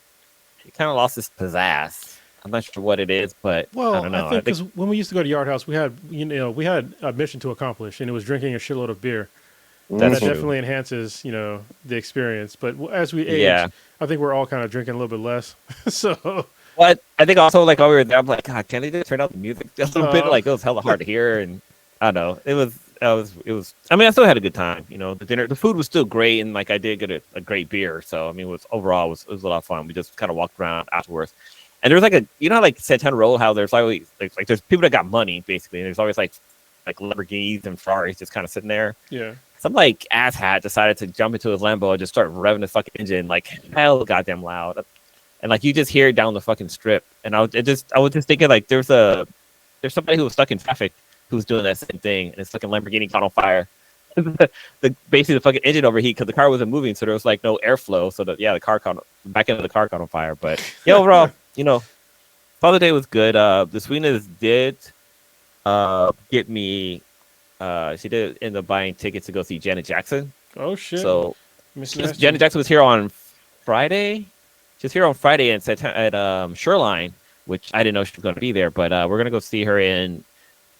kind of lost its pizzazz. I'm not sure what it is, but I don't know. I think because when we used to go to Yard House, we had a mission to accomplish, and it was drinking a shitload of beer. That definitely enhances, the experience. But as we age, I think we're all kind of drinking a little bit less. So. But I think also while we were there, I'm like, God, can they just turn out the music a little bit? It was hella hard to hear, and I don't know. It was it was. I mean, I still had a good time. You know, the food was still great, and like I did get a great beer. So I mean, overall it was a lot of fun. We just kind of walked around afterwards, and there was like like Santana Row, how there's always like there's people that got money basically, and there's always like Lamborghinis and Ferraris just kind of sitting there. Yeah. Some like asshat decided to jump into his Lambo and just start revving the fucking engine like hell goddamn loud, and like you just hear it down the fucking strip. And I was just thinking like there's somebody who was stuck in traffic who was doing that same thing, and his fucking Lamborghini caught on fire. Basically the fucking engine overheat because the car wasn't moving, so there was like no airflow. So the back end of the car caught on fire. But yeah, overall, Father's Day was good. The sweetness did get me. She did end up buying tickets to go see Janet Jackson. Oh shit! So Janet Jackson was here on Friday. She was here on Friday at Shoreline, which I didn't know she was going to be there. But we're gonna go see her in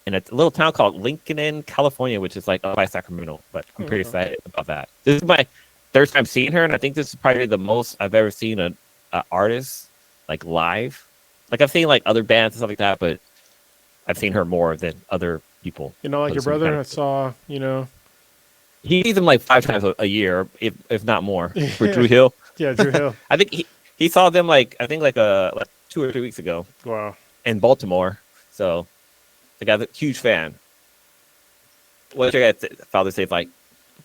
a little town called Lincoln, California, which is like up by Sacramento. But I'm pretty excited about that. This is my third time seeing her, and I think this is probably the most I've ever seen an artist like live. Like I've seen like other bands and stuff like that, but I've seen her more than other people. Like your brother, I saw. He sees them like 5 times a year, if not more. For Drew Hill. Yeah, Drew Hill. I think he saw them like 2 or 3 weeks ago. Wow. In Baltimore. So the guy's a huge fan. What's your guys' Father's Day like?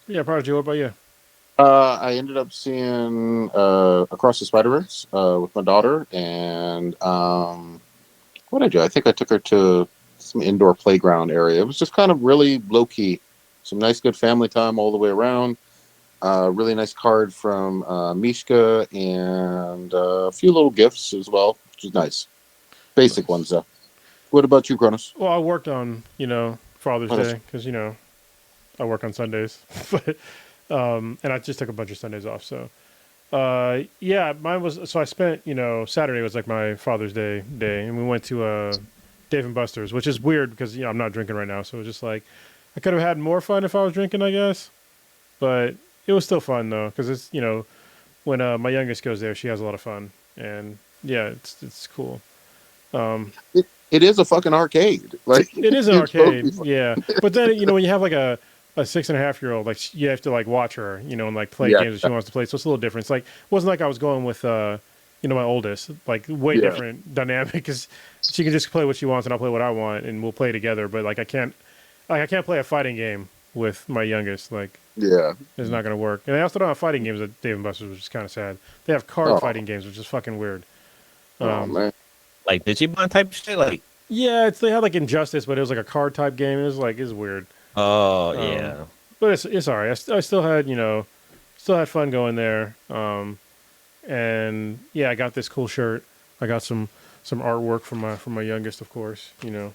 Yeah, Prodigy, what about you? I ended up seeing Across the Spiderverse with my daughter, and what did I do? I think I took her to some indoor playground area. It was just kind of really low key. Some nice, good family time all the way around. Really nice card from Mishka, and a few little gifts as well, which is nice. Basic ones though. What about you, Cronus? Well, I worked on Father's Day because I work on Sundays, but and I just took a bunch of Sundays off. So yeah, mine was. So I spent Saturday was like my Father's Day, and we went to Dave & Buster's, which is weird because I'm not drinking right now, so it was just like I could have had more fun if I was drinking, I guess, but it was still fun though because it's when my youngest goes there, she has a lot of fun, and yeah, it's cool. It is a fucking arcade. Like it is an arcade, yeah. But then when you have like a 6.5-year-old, like you have to like watch her, and like play games that she wants to play. So it's a little different. It's like it wasn't like I was going with my oldest, like way different dynamic because she can just play what she wants and I'll play what I want and we'll play together. But like I can't play a fighting game with my youngest. Like it's not gonna work. And they also don't have fighting games at Dave & Buster's, which is kind of sad. They have card fighting games, which is fucking weird. Oh man. Like Digimon type shit, like they had like Injustice, but it was like a card type game. It was like it's weird. Oh yeah, but it's all right. I still had still had fun going there. And yeah, I got this cool shirt. I got some artwork from my youngest, of course. And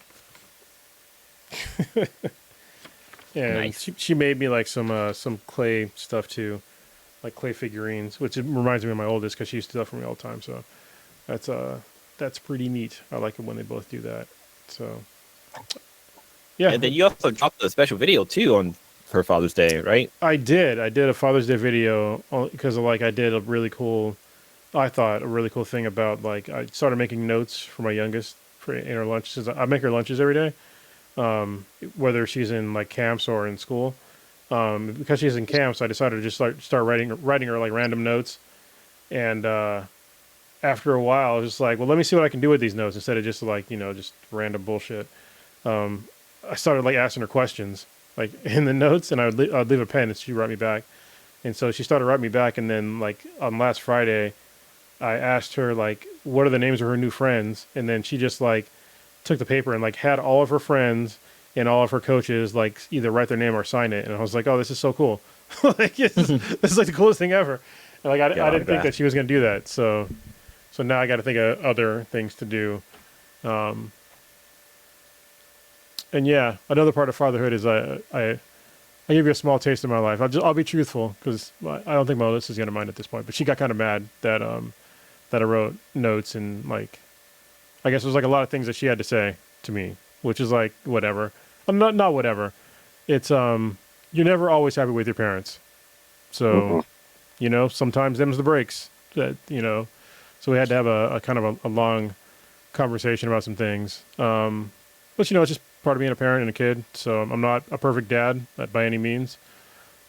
nice. she made me like some clay stuff too, like clay figurines, which reminds me of my oldest because she used to do that for me all the time. So that's pretty neat. I like it when they both do that. So yeah. And then you also dropped a special video too on her Father's Day, right? I did a Father's Day video because I did a really cool thing about like I started making notes for my youngest in her lunch. Since I make her lunches every day, whether she's in like camps or in school. Because she's in camps, I decided to just start writing her like random notes. And after a while, I was just like, well, let me see what I can do with these notes instead of just like just random bullshit. I started like asking her questions like in the notes, and I'd leave a pen and she'd write me back. And so she started writing me back, and then like on last Friday, I asked her like, what are the names of her new friends? And then she just like took the paper and like had all of her friends and all of her coaches like either write their name or sign it. And I was like, oh, this is so cool. Like this is like the coolest thing ever. And like I didn't think that she was gonna do that. So now I got to think of other things to do. And yeah, another part of fatherhood is I give you a small taste of my life. I'll be truthful because I don't think my oldest is gonna mind at this point. But she got kind of mad that I wrote notes and like I guess it was like a lot of things that she had to say to me, which is like whatever. Not whatever. It's you're never always happy with your parents, so sometimes them's the breaks. That so we had to have a kind of a long conversation about some things. But it's just part of being a parent and a kid. So I'm not a perfect dad by any means.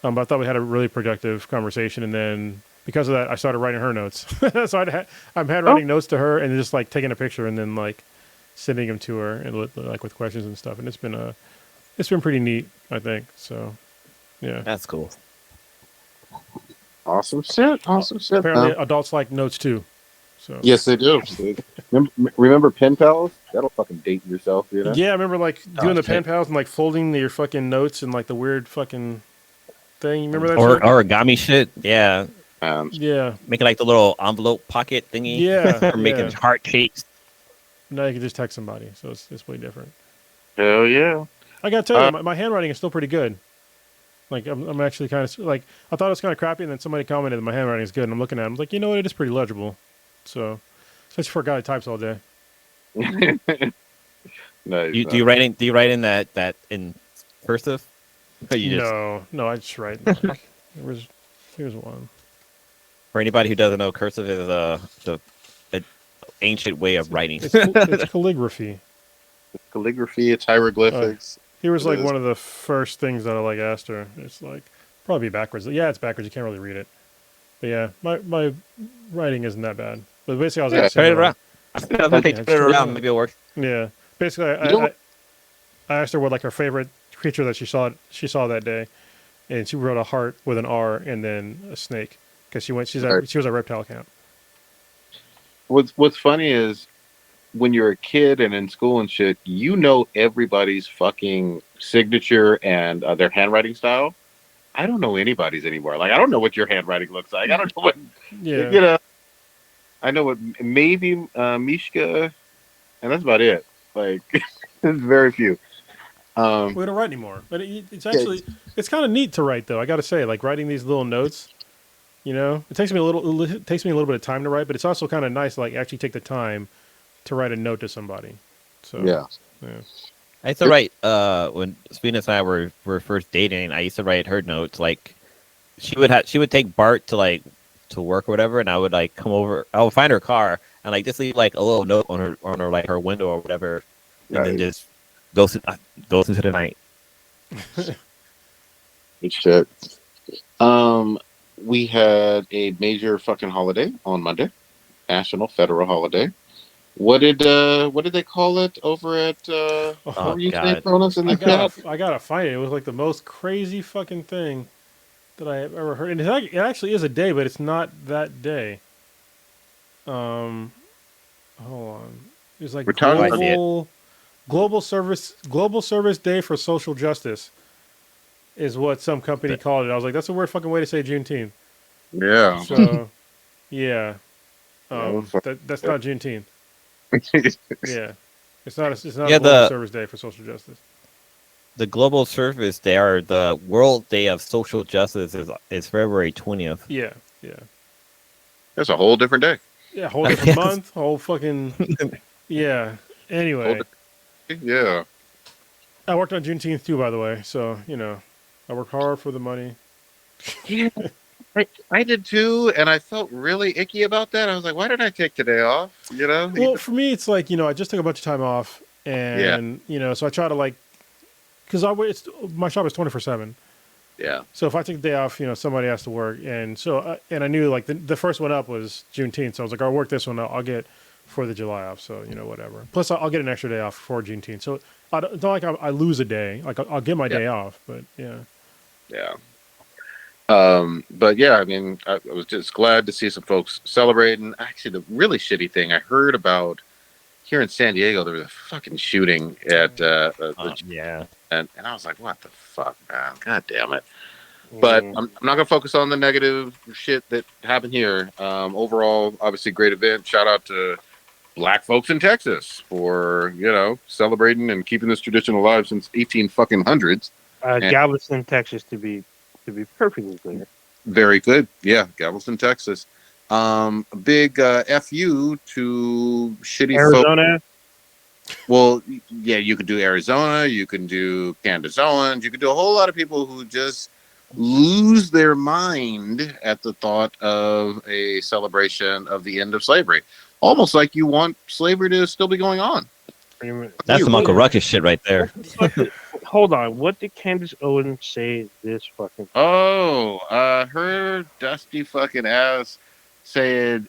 But I thought we had a really productive conversation, and then because of that, I started writing her notes. So I'm handwriting notes to her, and just like taking a picture, and then like sending them to her, and like with questions and stuff. And it's been pretty neat, I think. So yeah, that's cool. Awesome shit. Apparently, adults like notes too. So yes, they do. Remember pen pals? That'll fucking date yourself, you know? Yeah, I remember like doing the pen pals and like folding your fucking notes and like the weird fucking thing. You remember that? Or origami shit. Yeah. Yeah. Making like the little envelope pocket thingy. Yeah. Or making heart shapes. Now you can just text somebody, so it's way different. Hell yeah! I gotta tell you, my handwriting is still pretty good. Like I'm actually kind of like I thought it was kind of crappy, and then somebody commented that my handwriting is good, and I'm looking at it, I'm like, you know what, it is pretty legible. So, especially for a guy who types all day. Nice. Do you write in that in cursive? No, I just write. Here's one. For anybody who doesn't know, cursive is the ancient way of writing. It's calligraphy. Calligraphy, it's hieroglyphics. Here was like one of the first things that I like asked her. It's like probably backwards. Yeah, it's backwards. You can't really read it. But yeah, my writing isn't that bad. But basically, I was asking. Turn it around. Turn it around. Maybe it'll work. Yeah. Basically, I asked her what like her favorite creature that she saw that day, and she wrote a heart with an R and then a snake because she was at reptile camp. What's funny is when you're a kid and in school and shit, you know everybody's fucking signature and their handwriting style. I don't know anybody's anymore. Like I don't know what your handwriting looks like. I don't know what. Yeah. You know. I know what maybe Mishka, and that's about it. Like there's very few. We don't write anymore, but it's actually it's kind of neat to write though. I got to say, like writing these little notes. You know, it takes me a little bit of time to write, but it's also kind of nice to like actually take the time to write a note to somebody. So yeah. I used to write when Spina and I were first dating. I used to write her notes. Like she would take Bart to work or whatever, and I would like come over. I would find her car and like just leave like a little note on her like her window or whatever, and then just goes into the night. Good shit. We had a major fucking holiday on Monday, national federal holiday. What did they call it over at? What were you saying, Cronus, in the chat? I gotta find it. It was like the most crazy fucking thing that I have ever heard, and it actually is a day, but it's not that day. Hold on. It was like global service day for social justice. Is what some company called it. I was like, that's a weird fucking way to say Juneteenth. Yeah. So, yeah. That's not Juneteenth. Yeah. It's not a global service day for social justice. The global service day, or the World Day of Social Justice, is February 20th. Yeah. That's a whole different day. Yeah, whole different month, whole fucking... Yeah. Anyway. Yeah. I worked on Juneteenth too, by the way, so, you know. I work hard for the money. Yeah, I did too, and I felt really icky about that. I was like, why did I take today off? You know? Well, for me, it's like, you know, I just took a bunch of time off, and, you know, so I try to, like, because my shop is 24/7. Yeah. So if I take a day off, you know, somebody has to work, and so, and I knew, like, the first one up was Juneteenth, so I was like, I'll work this one, I'll get 4th of July off, so, you know, whatever. Plus, I'll get an extra day off for Juneteenth, so it's not like I lose a day. Like, I'll get my day off, but, yeah. Yeah. But yeah, I mean, I was just glad to see some folks celebrating. Actually, the really shitty thing I heard about here in San Diego, there was a fucking shooting at and I was like, what the fuck, man? God damn it. But I'm not gonna focus on the negative shit that happened here. Overall, obviously, great event. Shout out to Black folks in Texas for, you know, celebrating and keeping this tradition alive since 1800s. Galveston, Texas, to be perfectly clear. Very good. Yeah, Galveston, Texas. Big FU to shitty Arizona. Well, yeah, you could do Arizona, you can do Candazoans, you could do a whole lot of people who just lose their mind at the thought of a celebration of the end of slavery. Almost like you want slavery to still be going on. That's some Uncle Ruckus shit right there. Hold on. What did Candace Owens say this fucking? Her dusty fucking ass said,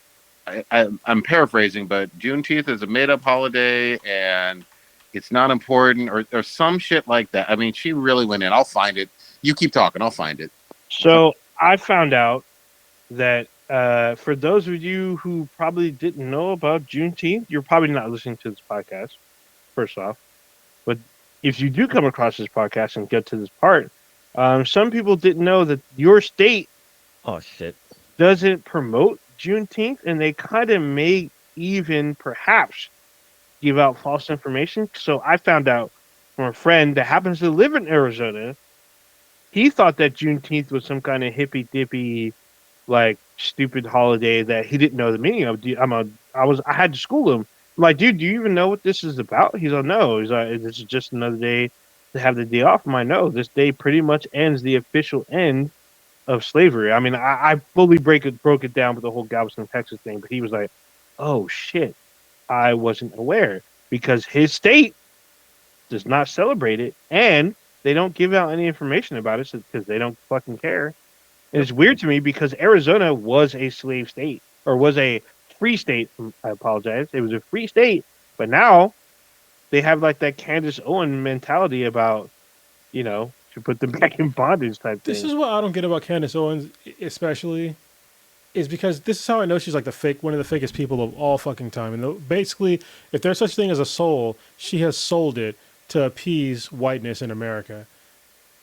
I'm paraphrasing, but Juneteenth is a made-up holiday and it's not important, or some shit like that. I mean, she really went in. I'll find it. You keep talking. I'll find it. So I found out that for those of you who probably didn't know about Juneteenth, you're probably not listening to this podcast, first off. But if you do come across this podcast and get to this part, some people didn't know that your state doesn't promote Juneteenth, and they kind of may even perhaps give out false information. So I found out from a friend that happens to live in Arizona. He thought that Juneteenth was some kind of hippy dippy, like stupid holiday that he didn't know the meaning of. I had to school him. I'm like, dude, do you even know what this is about? He's like, no. He's like, this is just another day to have the day off. I'm like, no, this day pretty much ends the official end of slavery. I mean, I fully broke it down with the whole Galveston, Texas thing, but he was like, oh shit, I wasn't aware, because his state does not celebrate it, and they don't give out any information about it because they don't fucking care. And it's weird to me because Arizona was a slave state, or was a free state. I apologize. It was a free state, but now they have like that Candace Owen mentality about, to put them back in bondage type thing. This is what I don't get about Candace Owens, especially, is because this is how I know she's like one of the fakest people of all fucking time. And basically, if there's such thing as a soul, she has sold it to appease whiteness in America.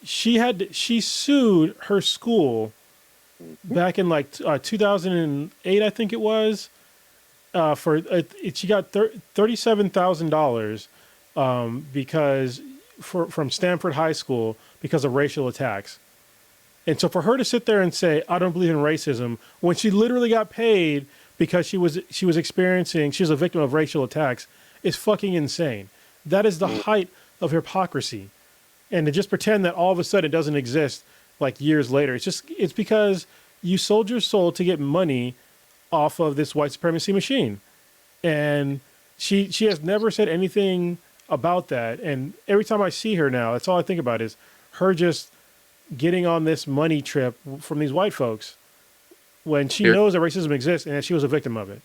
She sued her school back in like 2008, I think it was, she got $37,000 because from Stanford High School because of racial attacks. And so for her to sit there and say, I don't believe in racism, when she literally got paid because she was a victim of racial attacks, is fucking insane. That is the height of hypocrisy. And to just pretend that all of a sudden it doesn't exist like years later, it's because you sold your soul to get money off of this white supremacy machine. And she has never said anything about that. And every time I see her now, that's all I think about is her just getting on this money trip from these white folks when she knows that racism exists and that she was a victim of it.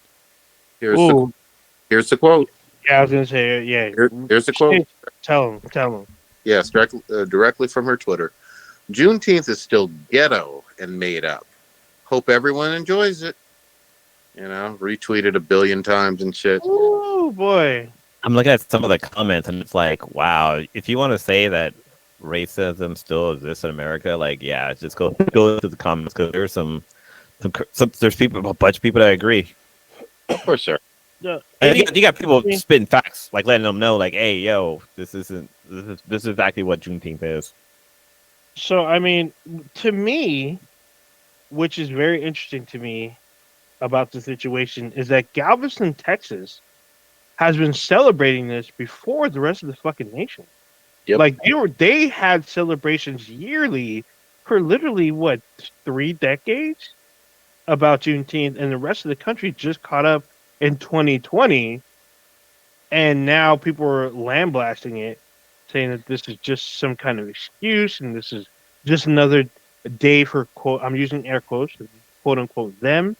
Here's the quote. Yeah, I was going to say, yeah. Here's the quote. Tell him. Yes, directly from her Twitter. Juneteenth is still ghetto and made up. Hope everyone enjoys it. Retweeted 1 billion times and shit. Oh, boy. I'm looking at some of the comments, and it's like, wow, if you want to say that racism still exists in America, like, yeah, just go to the comments, because there's there's a bunch of people that agree. Of course, sir. And you got people spitting facts, like letting them know, like, hey, yo, this is exactly what Juneteenth is. So, I mean, to me, which is very interesting to me about the situation, is that Galveston, Texas, has been celebrating this before the rest of the fucking nation. Yep. Like they had celebrations yearly for literally 3 decades about Juneteenth, and the rest of the country just caught up in 2020, and now people are lambasting it, saying that this is just some kind of excuse, and this is just another day for quote. I'm using air quotes, quote unquote them.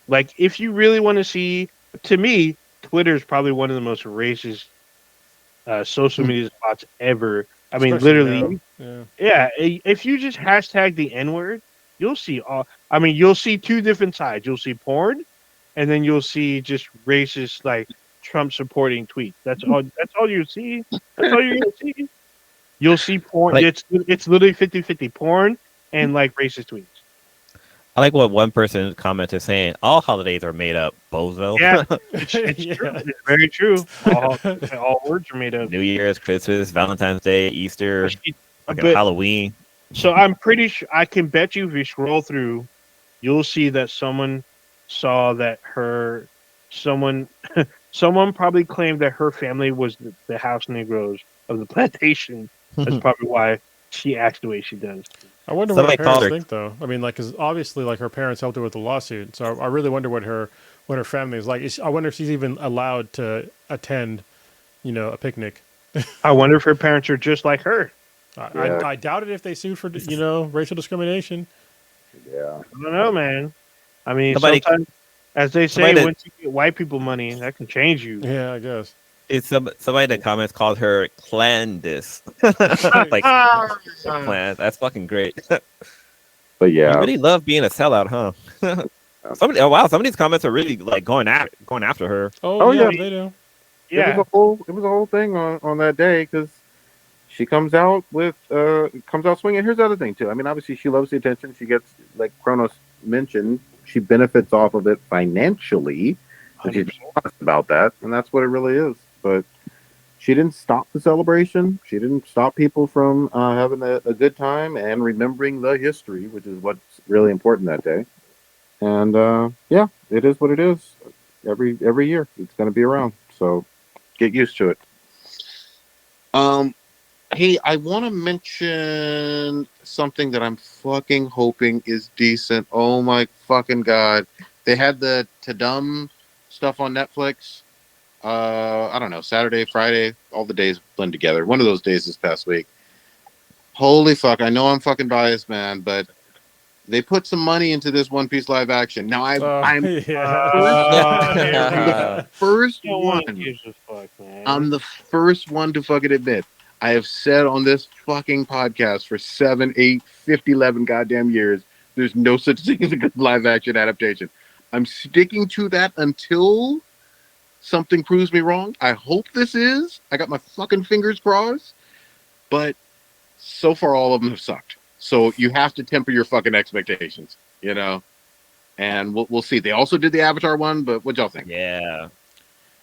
Like, if you really want to see, to me, Twitter is probably one of the most racist social media spots ever. I mean, literally, yeah. If you just hashtag the N-word, you'll see you'll see 2 different sides. You'll see porn, and then you'll see just racist, like, Trump supporting tweets. That's all you see. That's all you're gonna see. You'll see porn. Like, it's literally 50-50 porn and like racist tweets. I like what one person commented saying, all holidays are made up, bozo. Yeah, it's true. It's very true. All words are made up. New Year's, Christmas, Valentine's Day, Easter, Halloween. So I'm pretty sure, I can bet you if you scroll through, you'll see that someone saw that someone probably claimed that her family was the house Negroes of the plantation. That's probably why she acts the way she does. I wonder what her parents think, though. I mean, like, because obviously, like, her parents helped her with the lawsuit. So I really wonder what her family is like. I wonder if she's even allowed to attend a picnic. I wonder if her parents are just like her. I doubt it if they sued for racial discrimination. Yeah. I don't know, man. I mean, Somebody- sometimes, as they say, somebody- once you get white people money, that can change you. Yeah, I guess. It's somebody in the comments called her Clandis. Like plan. That's fucking great. But You yeah, really love being a sellout, huh? Some of these comments are really like going after her. Oh yeah. they do. Yeah. it was a whole thing on that day because she comes out swinging. Here's the other thing too. I mean, obviously she loves the attention. She gets, like Kronos mentioned, she benefits off of it financially. And she's honest about that, and that's what it really is. But she didn't stop the celebration. She didn't stop people from having a good time and remembering the history, which is what's really important that day. And yeah, it is what it is. Every year, it's going to be around. So get used to it. Hey, I want to mention something that I'm fucking hoping is decent. Oh my fucking god! They had the Tadum stuff on Netflix. I don't know, Saturday, Friday, all the days blend together. One of those days this past week. Holy fuck! I know I'm fucking biased, man, but they put some money into this One Piece live action. Now I'm Yeah. first No one. one gives a fuck, man. I'm the first one to fucking admit. I have said on this fucking podcast for 7, 8, 50, 11 goddamn years, there's no such thing as a good live action adaptation. I'm sticking to that until something proves me wrong. I hope this is. I got my fucking fingers crossed. But so far, all of them have sucked. So you have to temper your fucking expectations, And we'll see. They also did the Avatar one, but what y'all think? Yeah.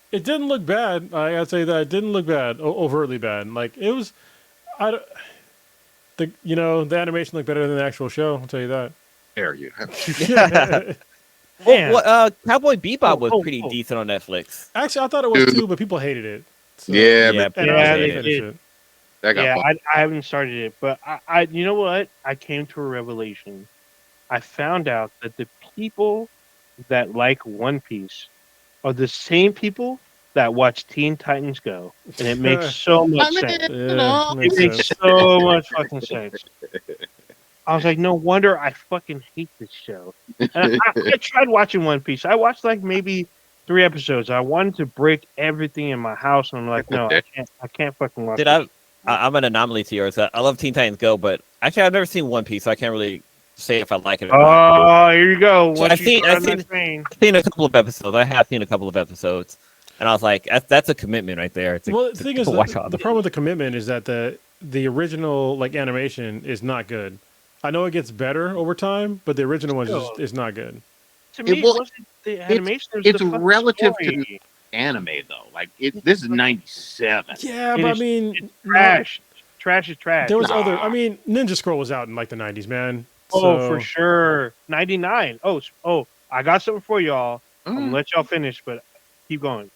It didn't look bad. I'd say that it didn't look bad, overtly bad. Like it was, the animation looked better than the actual show. I'll tell you that. There you have. Cowboy Bebop was pretty decent on Netflix. Actually, I thought it was too, but people hated it. So, Yeah, and I they finished did. it. That got I haven't started it, but I you know what? I came to a revelation. I found out that the people that like One Piece are the same people that watch Teen Titans Go, and it makes so much sense. Yeah, It makes so much fucking sense. I was like, no wonder I fucking hate this show. And I tried watching One Piece. I watched like maybe 3 episodes. I wanted to break everything in my house, and I'm like, no, I can't fucking watch. I'm an anomaly to yours. I love Teen Titans Go, but actually I've never seen One Piece, so I can't really say if I like it or not. Oh, here you go. So I've seen a couple of episodes. I have seen a couple of episodes, and I was like, that's a commitment right there. The thing is, the problem with the commitment is that the original animation is not good. I know it gets better over time, but the original one is not good. To me, it wasn't the animation. It's relative to anime, though. Like this is 97. Yeah, but I mean, it's trash. Trash is trash. There was other. I mean, Ninja Scroll was out in like the 90s, man. Oh, for sure. 99. Oh, I got something for y'all. I'm gonna let y'all finish, but keep going.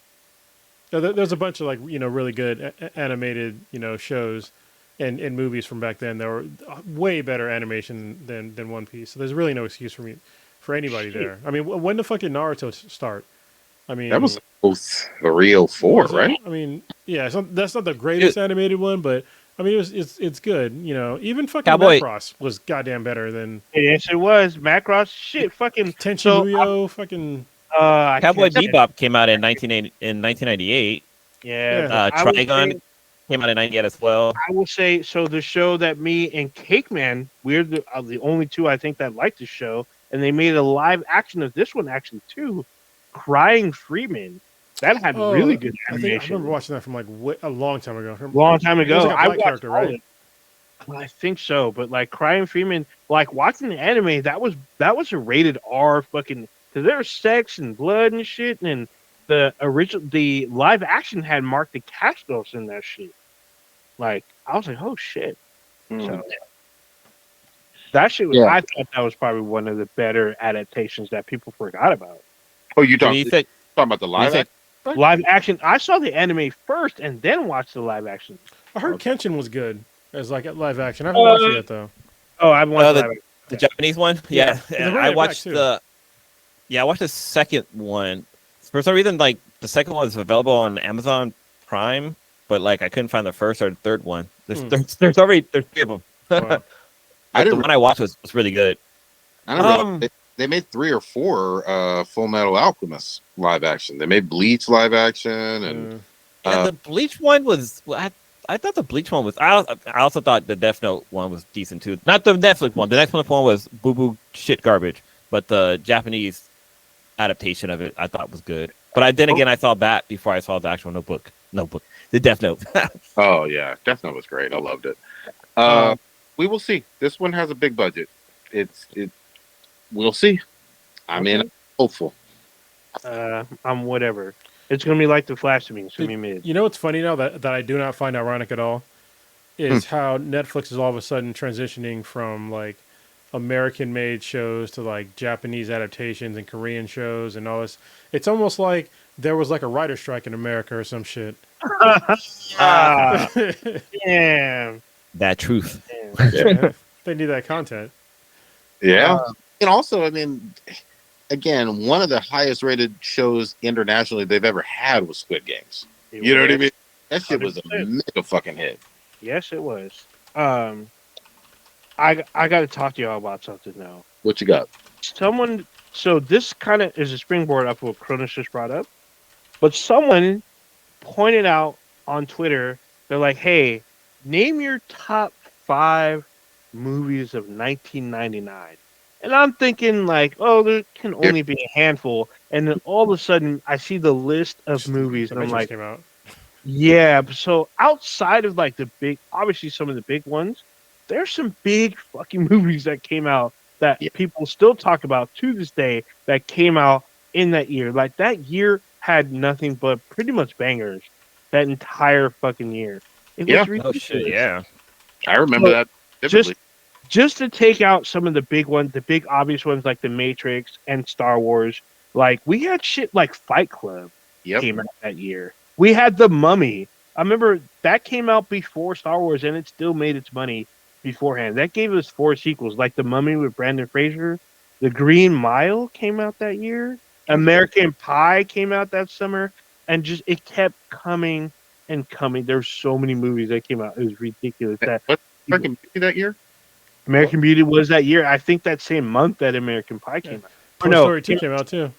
There's a bunch of really good animated shows and movies from back then that were way better animation than One Piece. So there's really no excuse for anybody there. I mean, when the fuck did Naruto start? I mean, that was 03, 04, right? I mean, yeah, that's not the greatest animated one, but I mean, it's good. Even fucking Macross was goddamn better than. Yes, it was Macross. Shit, fucking Tenchi Muyo, fucking. Cowboy Bebop came out in 1998. Yeah, Trigon came out in 98 as well. I will say so. The show that me and Cake Man, we're the only two I think that like the show, and they made a live action of this one actually too. Crying Freeman. That had really good animation. I remember watching that from a long time ago. Long time ago. It was like a black character, right? I think so, but Crying Freeman, watching the anime, that was a rated R fucking, because there was sex and blood and shit, and the live action had Mark the Castos in that shit. I was like, oh shit. So, that shit was. I thought that was probably one of the better adaptations that people forgot about. Oh, you talking about the live action? Live action. I saw the anime first and then watched the live action. I heard Kenshin was good as live action. I haven't watched it yet though. Oh, I haven't watched the Japanese one. Yeah. I watched I watched the second one. For some reason, the second one is available on Amazon Prime, but like I couldn't find the first or the third one. There's three of them. Wow. But the one I watched was really good. I didn't realize they made 3 or 4 Full Metal Alchemist live action. They made Bleach live action, and the Bleach one was. I thought the Bleach one was. I also thought the Death Note one was decent too. Not the Netflix one. The Netflix one was boo boo shit garbage. But the Japanese adaptation of it, I thought was good. But then again, I saw that before I saw the actual Notebook, the Death Note. Oh yeah, Death Note was great. I loved it. We will see. This one has a big budget. We'll see. I'm hopeful. I'm whatever. It's gonna be like the Flash to me. It's gonna be mid. You know what's funny now that I do not find ironic at all is how Netflix is all of a sudden transitioning from like American-made shows to like Japanese adaptations and Korean shows and all this. It's almost like there was like a writer strike in America or some shit. Damn. That truth. Yeah. They need that content. Yeah. And also, I mean, again, one of the highest rated shows internationally they've ever had was Squid Games. You know what I mean? That shit was a mega fucking hit. Yes, it was. I got to talk to y'all about something now. What you got? So this kind of is a springboard up what Cronus just brought up. But someone pointed out on Twitter, they're like, hey, name your top 5 movies of 1999. And I'm thinking like, oh, there can only be a handful. And then all of a sudden, I see the list of movies, and I'm like, yeah. So outside of like the big, obviously some of the big ones, there's some big fucking movies that came out that people still talk about to this day that came out in that year. Like that year had nothing but pretty much bangers. That entire fucking year. It was ridiculous. Oh shit, yeah. I remember that vividly. Just to take out some of the big ones, the big obvious ones like The Matrix and Star Wars, like we had shit like Fight Club came out that year. We had The Mummy. I remember that came out before Star Wars and it still made its money beforehand. That gave us 4 sequels, like The Mummy with Brandon Fraser. The Green Mile came out that year. American Pie came out that summer. And just it kept coming and coming. There's so many movies that came out. It was ridiculous. What American Beauty that year? American Beauty was that year. I think that same month that American Pie came out. Toy Story 2 came out too.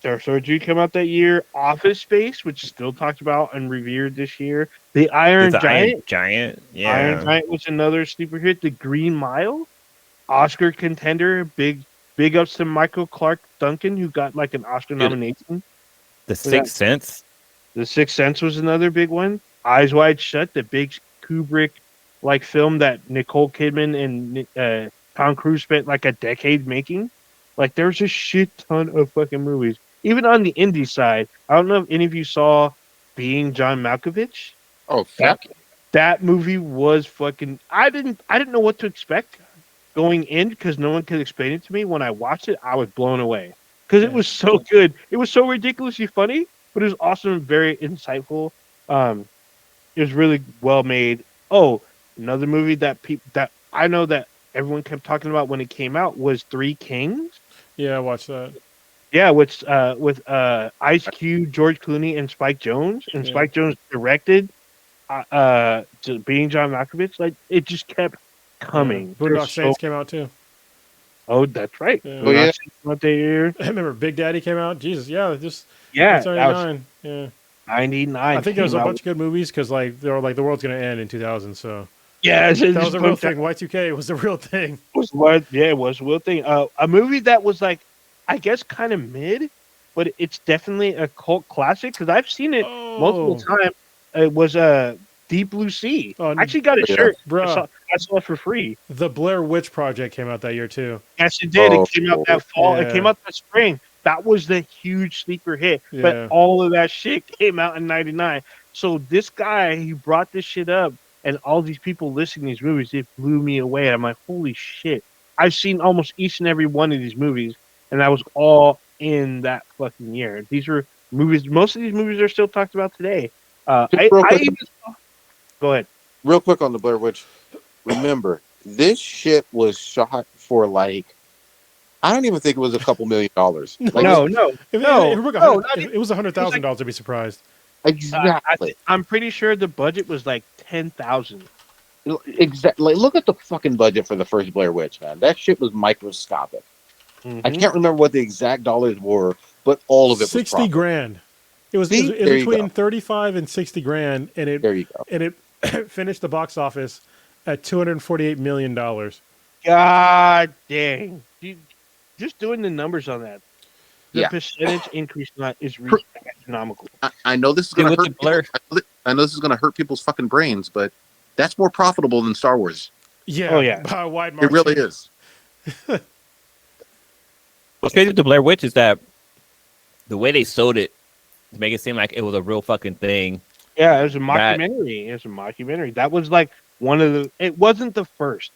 Toy Story 2 came out that year. Office Space, which is still talked about and revered this year. The Iron Giant. Yeah. Iron Giant was another sleeper hit. The Green Mile, Oscar contender. Big ups to Michael Clark Duncan, who got like an Oscar nomination. The Sixth Sense. The Sixth Sense was another big one. Eyes Wide Shut, the big Kubrick like film that Nicole Kidman and Tom Cruise spent like a decade making. Like there's a shit ton of fucking movies. Even on the indie side, I don't know if any of you saw Being John Malkovich. Oh fuck. That movie was fucking I didn't know what to expect going in because no one could explain it to me. When I watched it, I was blown away. Because it was so good. It was so ridiculously funny, but it was also very insightful. It was really well made. Oh, another movie that I know that everyone kept talking about when it came out was Three Kings. Yeah, I watched that. Yeah, with Ice Cube, George Clooney, and Spike Jonze. And Spike Jonze directed to Being John Malkovich. Like it just kept coming. Boondock Saints came out too. Oh, that's right. Yeah. Oh, yeah. What year? I remember Big Daddy came out. Jesus, that was was 99. Yeah, 99. I think there was a bunch of good movies because like they were like the world's gonna end in 2000. So yeah, that was a real thing. Y2K was the real thing. It was a real thing. A movie that was like, I guess, kind of mid, but it's definitely a cult classic because I've seen it multiple times. It was Deep Blue Sea. I actually got a shirt. I saw it for free. The Blair Witch Project came out that year too. Yes, it did. It came out that fall. Yeah. It came out that spring. That was the huge sleeper hit. Yeah. But all of that shit came out in 99. So this guy, he brought this shit up, and all these people listening to these movies, it blew me away. I'm like, holy shit. I've seen almost each and every one of these movies, and that was all in that fucking year. These were movies. Most of these movies are still talked about today. Go ahead. Real quick on the Blair Witch. Remember, this shit was shot for like, I don't even think it was a couple $1 million. Like, no. It was $100,000. I'd be surprised. Exactly. I'm pretty sure the budget was like 10,000. Exactly. Look at the fucking budget for the first Blair Witch, man. That shit was microscopic. I can't remember what the exact dollars were, but all of it was 60 grand. It was See? There you between go. 35 and 60 grand, and There you go. it finished the box office at $248 million. God dang. Just doing the numbers on that. The Yeah. percentage increase on that is astronomical. I know this is going to hurt. I know this is going to hurt people's fucking brains, but that's more profitable than Star Wars. Yeah. Oh, yeah. By a wide margin. It really is. What's crazy with the Blair Witch is that the way they sold it to make it seem like it was a real fucking thing. Yeah, it was a mockumentary. That was like one of the. It wasn't the first,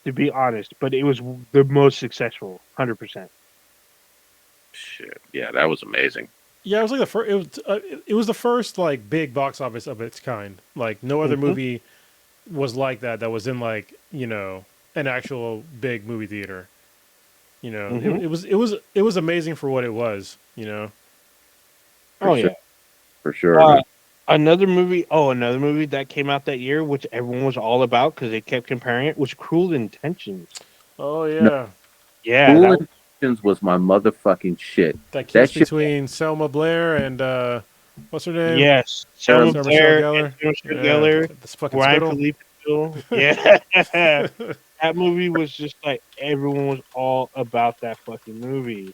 to be honest, but it was the most successful. 100%. Shit. Yeah, that was amazing. Yeah, it was like the first. It was the first like big box office of its kind. Like no other movie was like that. That was in like an actual big movie theater. It was amazing for what it was. For sure. Another movie that came out that year, which everyone was all about because they kept comparing it, was Cruel Intentions. Oh yeah, yeah. Cruel Intentions was my motherfucking shit. That kiss between Selma Blair and what's her name? Yes, Selma Blair, Geller, Ryan Philippe. Yeah, that movie was just like everyone was all about that fucking movie.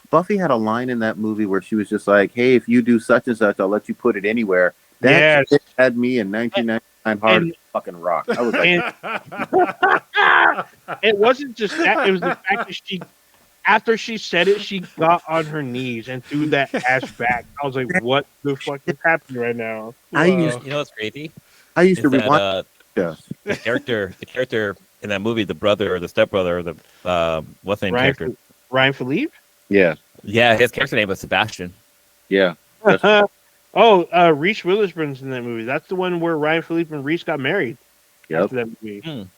Buffy had a line in that movie where she was just like, "Hey, if you do such and such, I'll let you put it anywhere." That shit had me in 1999 hard as fucking rock. I was like, it wasn't just that; it was the fact that after she said it, she got on her knees and threw that ass back. I was like, "What the fuck is happening right now?" You know what's crazy? I used to rewind. The character in that movie, the brother or the stepbrother, or the what's the name character? Ryan Philippe. Yeah, his character name was Sebastian. Yeah. Reese Witherspoon's in that movie. That's the one where Ryan Philippe and Reese got married. Yep. After that movie.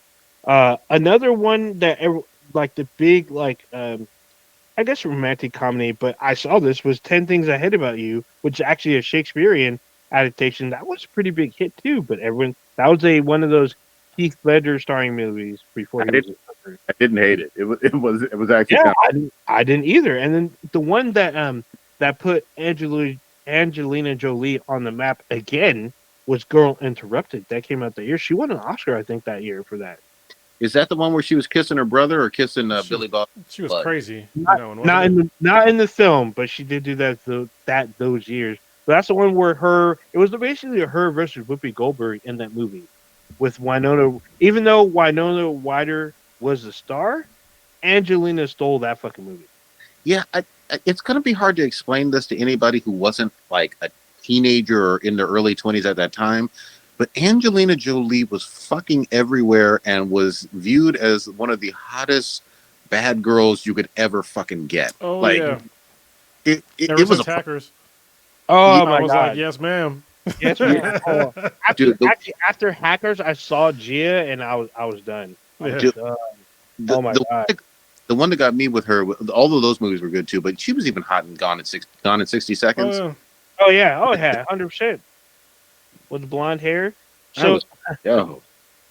Another one that like the big I guess romantic comedy, but I saw this was 10 Things I Hate About You, which is actually a Shakespearean adaptation. That was a pretty big hit too. But that was one of those Heath Ledger starring movies before he was. I didn't hate it. It was actually. Yeah, I didn't either. And then the one that put Angelina Jolie on the map again was Girl Interrupted. That came out that year. She won an Oscar, I think, that year for that. Is that the one where she was kissing her brother or kissing Billy Bob? She was crazy. Not in the film, but she did do that those years. But that's the one where it was basically her versus Whoopi Goldberg in that movie with Winona. Even though Winona Ryder was the star, Angelina stole that fucking movie. Yeah, it's going to be hard to explain this to anybody who wasn't like a teenager or in their early 20s at that time. But Angelina Jolie was fucking everywhere and was viewed as one of the hottest bad girls you could ever fucking get. Oh, yeah. It was Hackers. Oh, my God. Like, yes, ma'am. Yes, ma'am. After Hackers, I saw Gia and I was done. Oh my God. The one that got me with her, all of those movies were good too, but she was even hot and Gone in 60 Seconds. Oh yeah, 100%. With the blonde hair. So,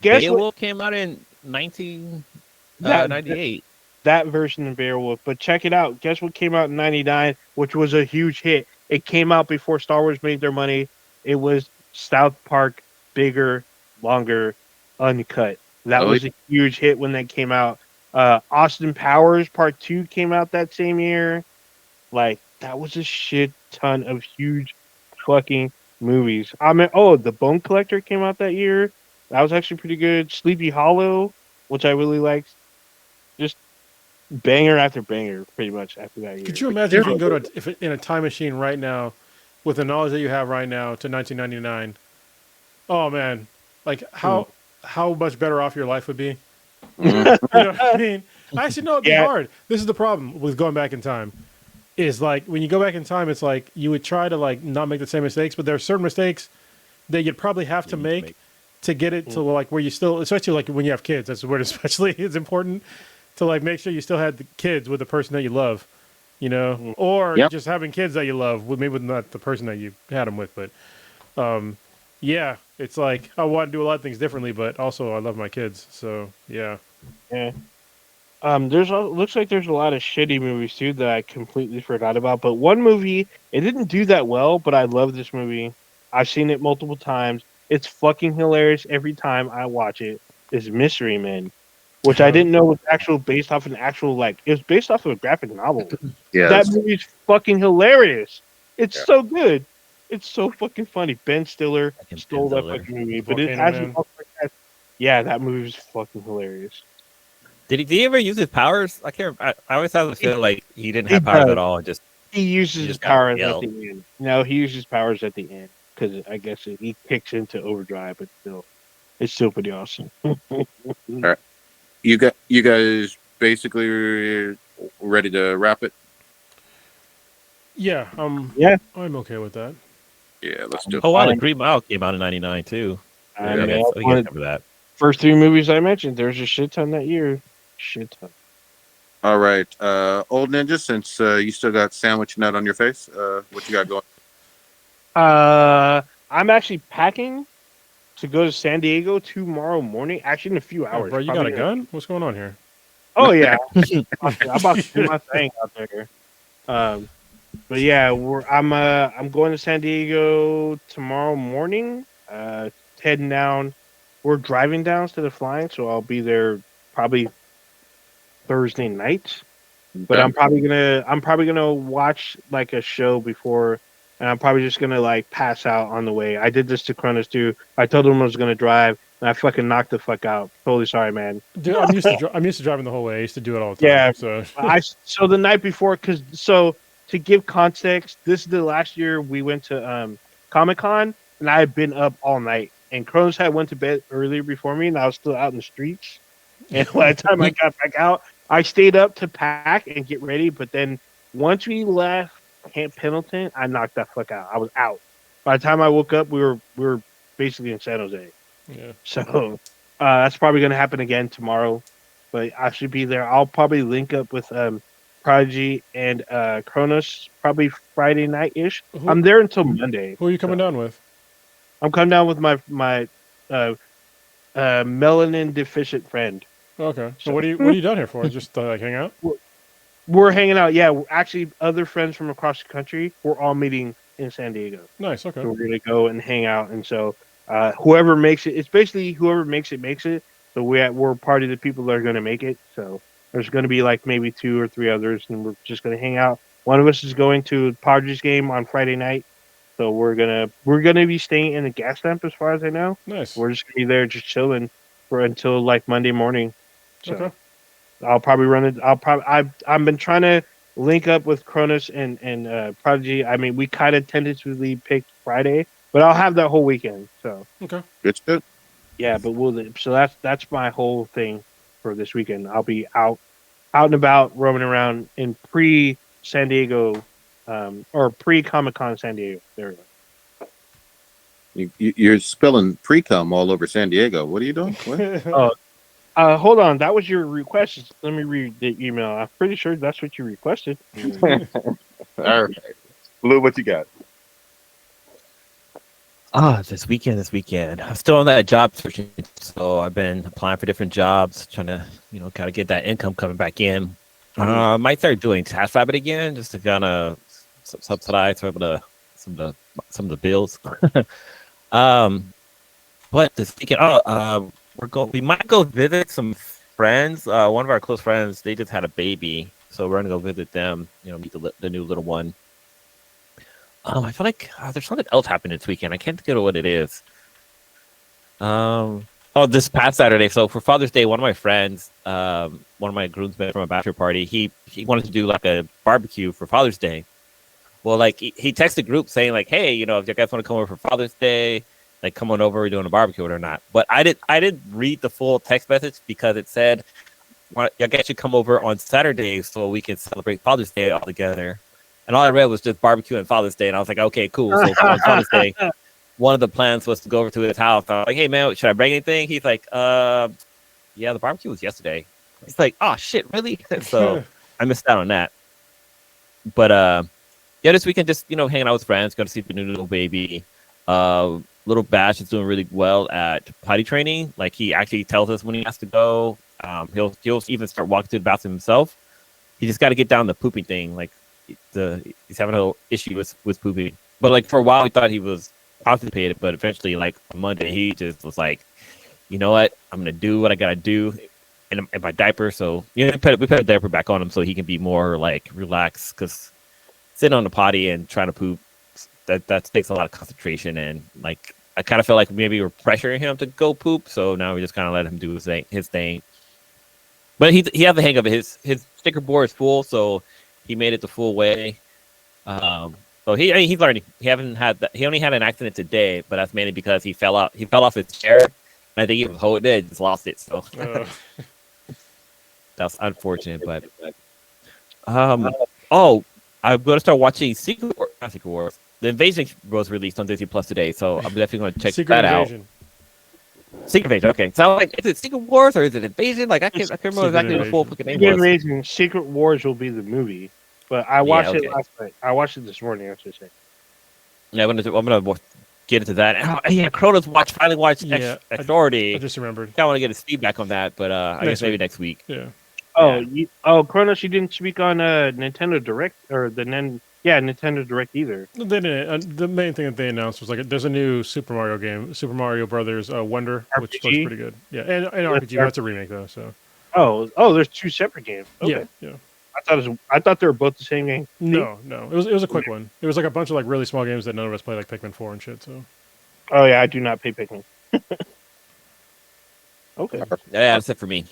guess Beowulf came out in 1998. That version of Beowulf, but check it out. Guess what came out in 99, which was a huge hit. It came out before Star Wars made their money. It was South Park, bigger, longer, uncut. That was a huge hit when that came out. Austin Powers Part 2 came out that same year. Like, that was a shit ton of huge fucking movies. I mean, The Bone Collector came out that year. That was actually pretty good. Sleepy Hollow, which I really liked. Just banger after banger, pretty much after that year. Could you imagine if you can go in a time machine right now, with the knowledge that you have right now, to 1999? Oh man, like how much better off your life would be. You know what I mean? Actually, no, it'd be hard. This is the problem with going back in time. Is like when you go back in time, it's like you would try to like not make the same mistakes, but there are certain mistakes that you'd probably have to make to get it to like where you still, especially like when you have kids. That's where especially it's important to like make sure you still had the kids with the person that you love. you know, or just having kids that you love, maybe with not the person that you had them with, but yeah, it's like I want to do a lot of things differently, but also I love my kids, so yeah. Looks like there's a lot of shitty movies too that I completely forgot about. But one movie, it didn't do that well, but I love this movie. I've seen it multiple times. It's fucking hilarious every time I watch it. Is Mystery Men, which I didn't know was based off an actual it was based off of a graphic novel. Yeah, that movie's fucking hilarious. It's so good. It's so fucking funny. Ben Stiller stole that fucking movie, but it has that movie's fucking hilarious. Did he ever use his powers? I can't. I always have the feeling like he didn't have powers at all. He uses his powers at the end. No, he uses powers at the end because I guess he kicks into overdrive, but it's still pretty awesome. All right. You guys basically ready to wrap it? Yeah. Yeah. I'm okay with that. Yeah, let's do it. Oh wow, the Green Mile came out in '99 too. I remember that. First 3 movies I mentioned, there's a shit ton that year. Shit ton. All right, Old Ninja, since you still got sandwich nut on your face, what you got going? I'm actually packing to go to San Diego tomorrow morning. Actually, in a few hours. Bro, you got a gun? What's going on here? Oh yeah, I'm about to do my thing out there. But yeah, I'm going to San Diego tomorrow morning. Heading down. We're driving down instead of flying, so I'll be there probably Thursday night. But I'm probably gonna watch like a show before, and I'm probably just gonna pass out on the way. I did this to Cronus too. I told him I was gonna drive, and I fucking knocked the fuck out. Totally sorry, man. Dude, I'm used to driving the whole way. I used to do it all the time. Yeah. So the night before, to give context, this is the last year we went to Comic-Con, and I had been up all night. And Cronus had went to bed earlier before me, and I was still out in the streets. And by the time I got back out, I stayed up to pack and get ready. But then once we left Camp Pendleton, I knocked that fuck out. I was out. By the time I woke up, we were basically in San Jose. Yeah. So that's probably going to happen again tomorrow. But I should be there. I'll probably link up with Prodigy and Cronus probably Friday night-ish. I'm there until Monday. Who are you coming down with? I'm coming down with my melanin deficient friend. Okay. So what are you down here for? Just hang out? We're hanging out. Yeah, actually, other friends from across the country. We're all meeting in San Diego. Nice. Okay. So we're gonna go and hang out, and so whoever makes it, it's basically whoever makes it. So we're part of the people that are gonna make it. So there's gonna be maybe 2 or 3 others, and we're just gonna hang out. One of us is going to Prodigy's game on Friday night. So we're gonna be staying in the gas lamp as far as I know. Nice. We're just gonna be there just chilling until Monday morning. So okay. I'll probably run it. I've been trying to link up with Cronus and Prodigy. I mean, we kind of tentatively picked Friday, but I'll have that whole weekend. So okay, good. Yeah, but that's my whole thing for this weekend. I'll be out and about, roaming around in pre-San Diego. Or pre-Comic-Con San Diego. There we go. You're spilling pre-cum all over San Diego. What are you doing? Hold on. That was your request. Let me read the email. I'm pretty sure that's what you requested. All right. Blue, what you got? This weekend. I'm still on that job searching, so I've been applying for different jobs, trying to, kind of get that income coming back in. I might start doing TaskRabbit again, just to kind of subsidize some of the bills. But this weekend, we might go visit some friends. One of our close friends, they just had a baby, so we're gonna go visit them. Meet the new little one. I feel like there's something else happening this weekend. I can't think of what it is. This past Saturday. So for Father's Day, one of my friends, one of my groomsmen from a bachelor party, he wanted to do a barbecue for Father's Day. Well, he texted the group saying hey, if you guys want to come over for Father's Day, come on over, we're doing a barbecue or not. But I didn't read the full text message because it said, you guys should come over on Saturday so we can celebrate Father's Day all together. And all I read was just barbecue and Father's Day. And I was like, okay, cool. So on Father's Day, one of the plans was to go over to his house. I was like, hey, man, should I bring anything? He's like, yeah, the barbecue was yesterday. He's like, oh, shit, really? So I missed out on that. Yeah, this weekend just hanging out with friends, going to see the new little baby. Little Bash is doing really well at potty training. Like he actually tells us when he has to go. He'll even start walking to the bathroom himself. He just got to get down the pooping thing. Like he's having a issue with pooping. But like for a while, we thought he was constipated, but eventually, like on Monday, he just was like, you know what, I'm gonna do what I gotta do in my diaper. So we put a diaper back on him so he can be more like relaxed, because sitting on the potty and trying to poop, that takes a lot of concentration, and like I kind of feel like maybe we're pressuring him to go poop, so now we just kind of let him do his thing. But he has the hang of it. His sticker board is full, so he made it the full way. So he's learning. He only had an accident today, but that's mainly because he fell out. He fell off his chair, and I think he was holding it, just lost it. So that's unfortunate. But I'm going to start watching Secret Wars. The Invasion was released on Disney Plus today, so I'm definitely going to check that out. Secret Invasion. Okay, so like, is it Secret Wars or is it Invasion? Like I can't remember exactly the full fucking name was. Invasion. Secret Wars will be the movie, but I watched it last night. I watched it this morning. I should say. Yeah, I'm gonna get into that. Yeah, Kronos finally watched Authority. I just remembered. I want to get his feedback on that, but I guess maybe next week. Yeah. Kronos, you didn't speak on Nintendo Direct or Nintendo Direct either. They didn't. The main thing that they announced was like there's a new Super Mario game, Super Mario Brothers Wonder, RPG? which looks pretty good. Yeah, and RPG. That's a remake though. So. There's two separate games. Okay. Yeah. I thought they were both the same game. No. It was a quick one. It was like a bunch of like really small games that none of us play, like Pikmin 4 and shit. So. Oh yeah, I do not play Pikmin. Okay. Yeah, that's it for me.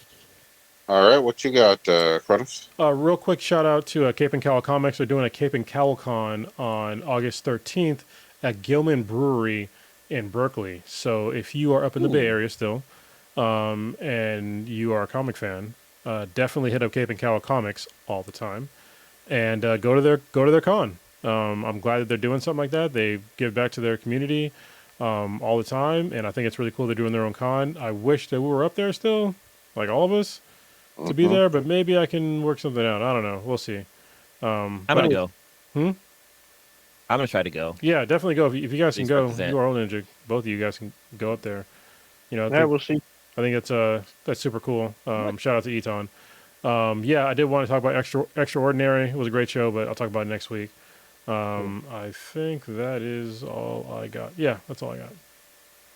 All right, what you got, Kronos? Real quick shout out to Cape and Cowl Comics. They're doing a Cape and Cowl Con on August 13th at Gilman Brewery in Berkeley. So if you are up in the Bay Area still, and you are a comic fan, definitely hit up Cape and Cowl Comics all the time, and go to their con. I'm glad that they're doing something like that. They give back to their community all the time, and I think it's really cool they're doing their own con. I wish that we were up there still, like all of us, to be there, but maybe I can work something out. I don't know. We'll see. I'm gonna go. I'm gonna try to go. Yeah, definitely go. If you guys can go, you are all Ninja. Both of you guys can go up there. We'll see. I think that's super cool. Shout out to Itun. I did want to talk about Extraordinary. It was a great show, but I'll talk about it next week. I think that is all I got. Yeah, that's all I got.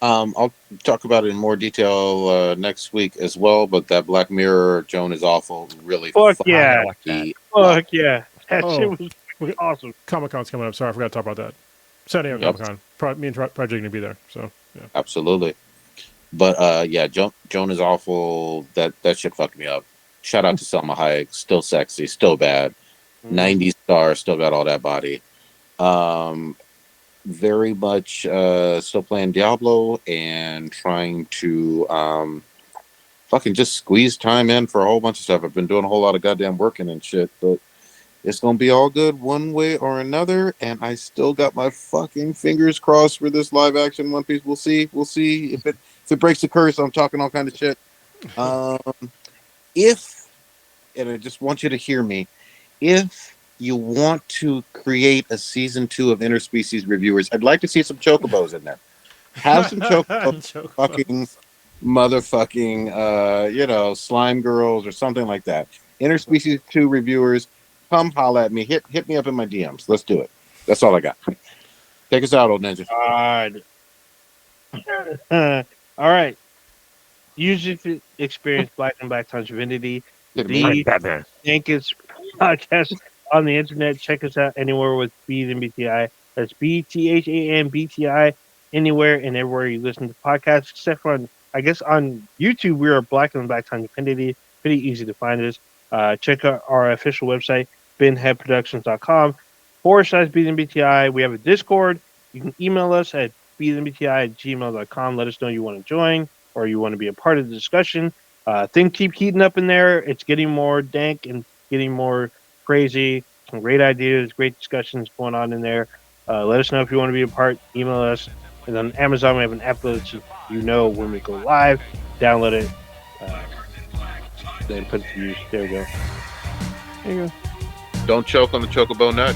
I'll talk about it in more detail next week as well, but that Black Mirror, Joan is Awful, really Fuck yeah. Fuck yeah. That shit was awesome. Comic-Con's coming up. Sorry, I forgot to talk about that. San Diego Comic-Con. Me and Prodigy are going to be there. So, yeah. Absolutely. But, Joan is Awful. That shit fucked me up. Shout out to Selma Hayek. Still sexy. Still bad. 90s star. Still got all that body. Very much still playing Diablo and trying to fucking just squeeze time in for a whole bunch of stuff. I've been doing a whole lot of goddamn working and shit, but it's gonna be all good one way or another, and I still got my fucking fingers crossed for this live action One Piece. We'll see if it breaks the curse. I'm talking all kind of shit. And I just want you to hear me, if you want to create a season 2 of Interspecies Reviewers, I'd like to see some chocobos in there. Have some chocobos, fucking motherfucking, slime girls or something like that. Interspecies 2 Reviewers, come holla at me. Hit me up in my DMs. Let's do it. That's all I got. Take us out, old ninja. All right. Usually experience Black and Black Times Divinity. The Jenkins podcast on the internet. Check us out anywhere with Beat and BTI. That's BTHANBTI, anywhere and everywhere you listen to podcasts, except for on YouTube, we are Black and Black Times Infinity. Pretty easy to find us. Check out our official website, benheadproductions.com/BTI. We have a Discord. You can email us at beatandbti@gmail.com. Let us know you want to join or you want to be a part of the discussion. Things keep heating up in there. It's getting more dank and getting more crazy. Some great ideas, great discussions going on in there. Let us know if you want to be a part. Email us. And on Amazon, we have an app that lets you know when we go live. Download it. Then put it to use. There we go. There you go. Don't choke on the chocobo nut.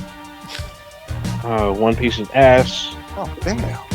One Piece's ass. Oh damn!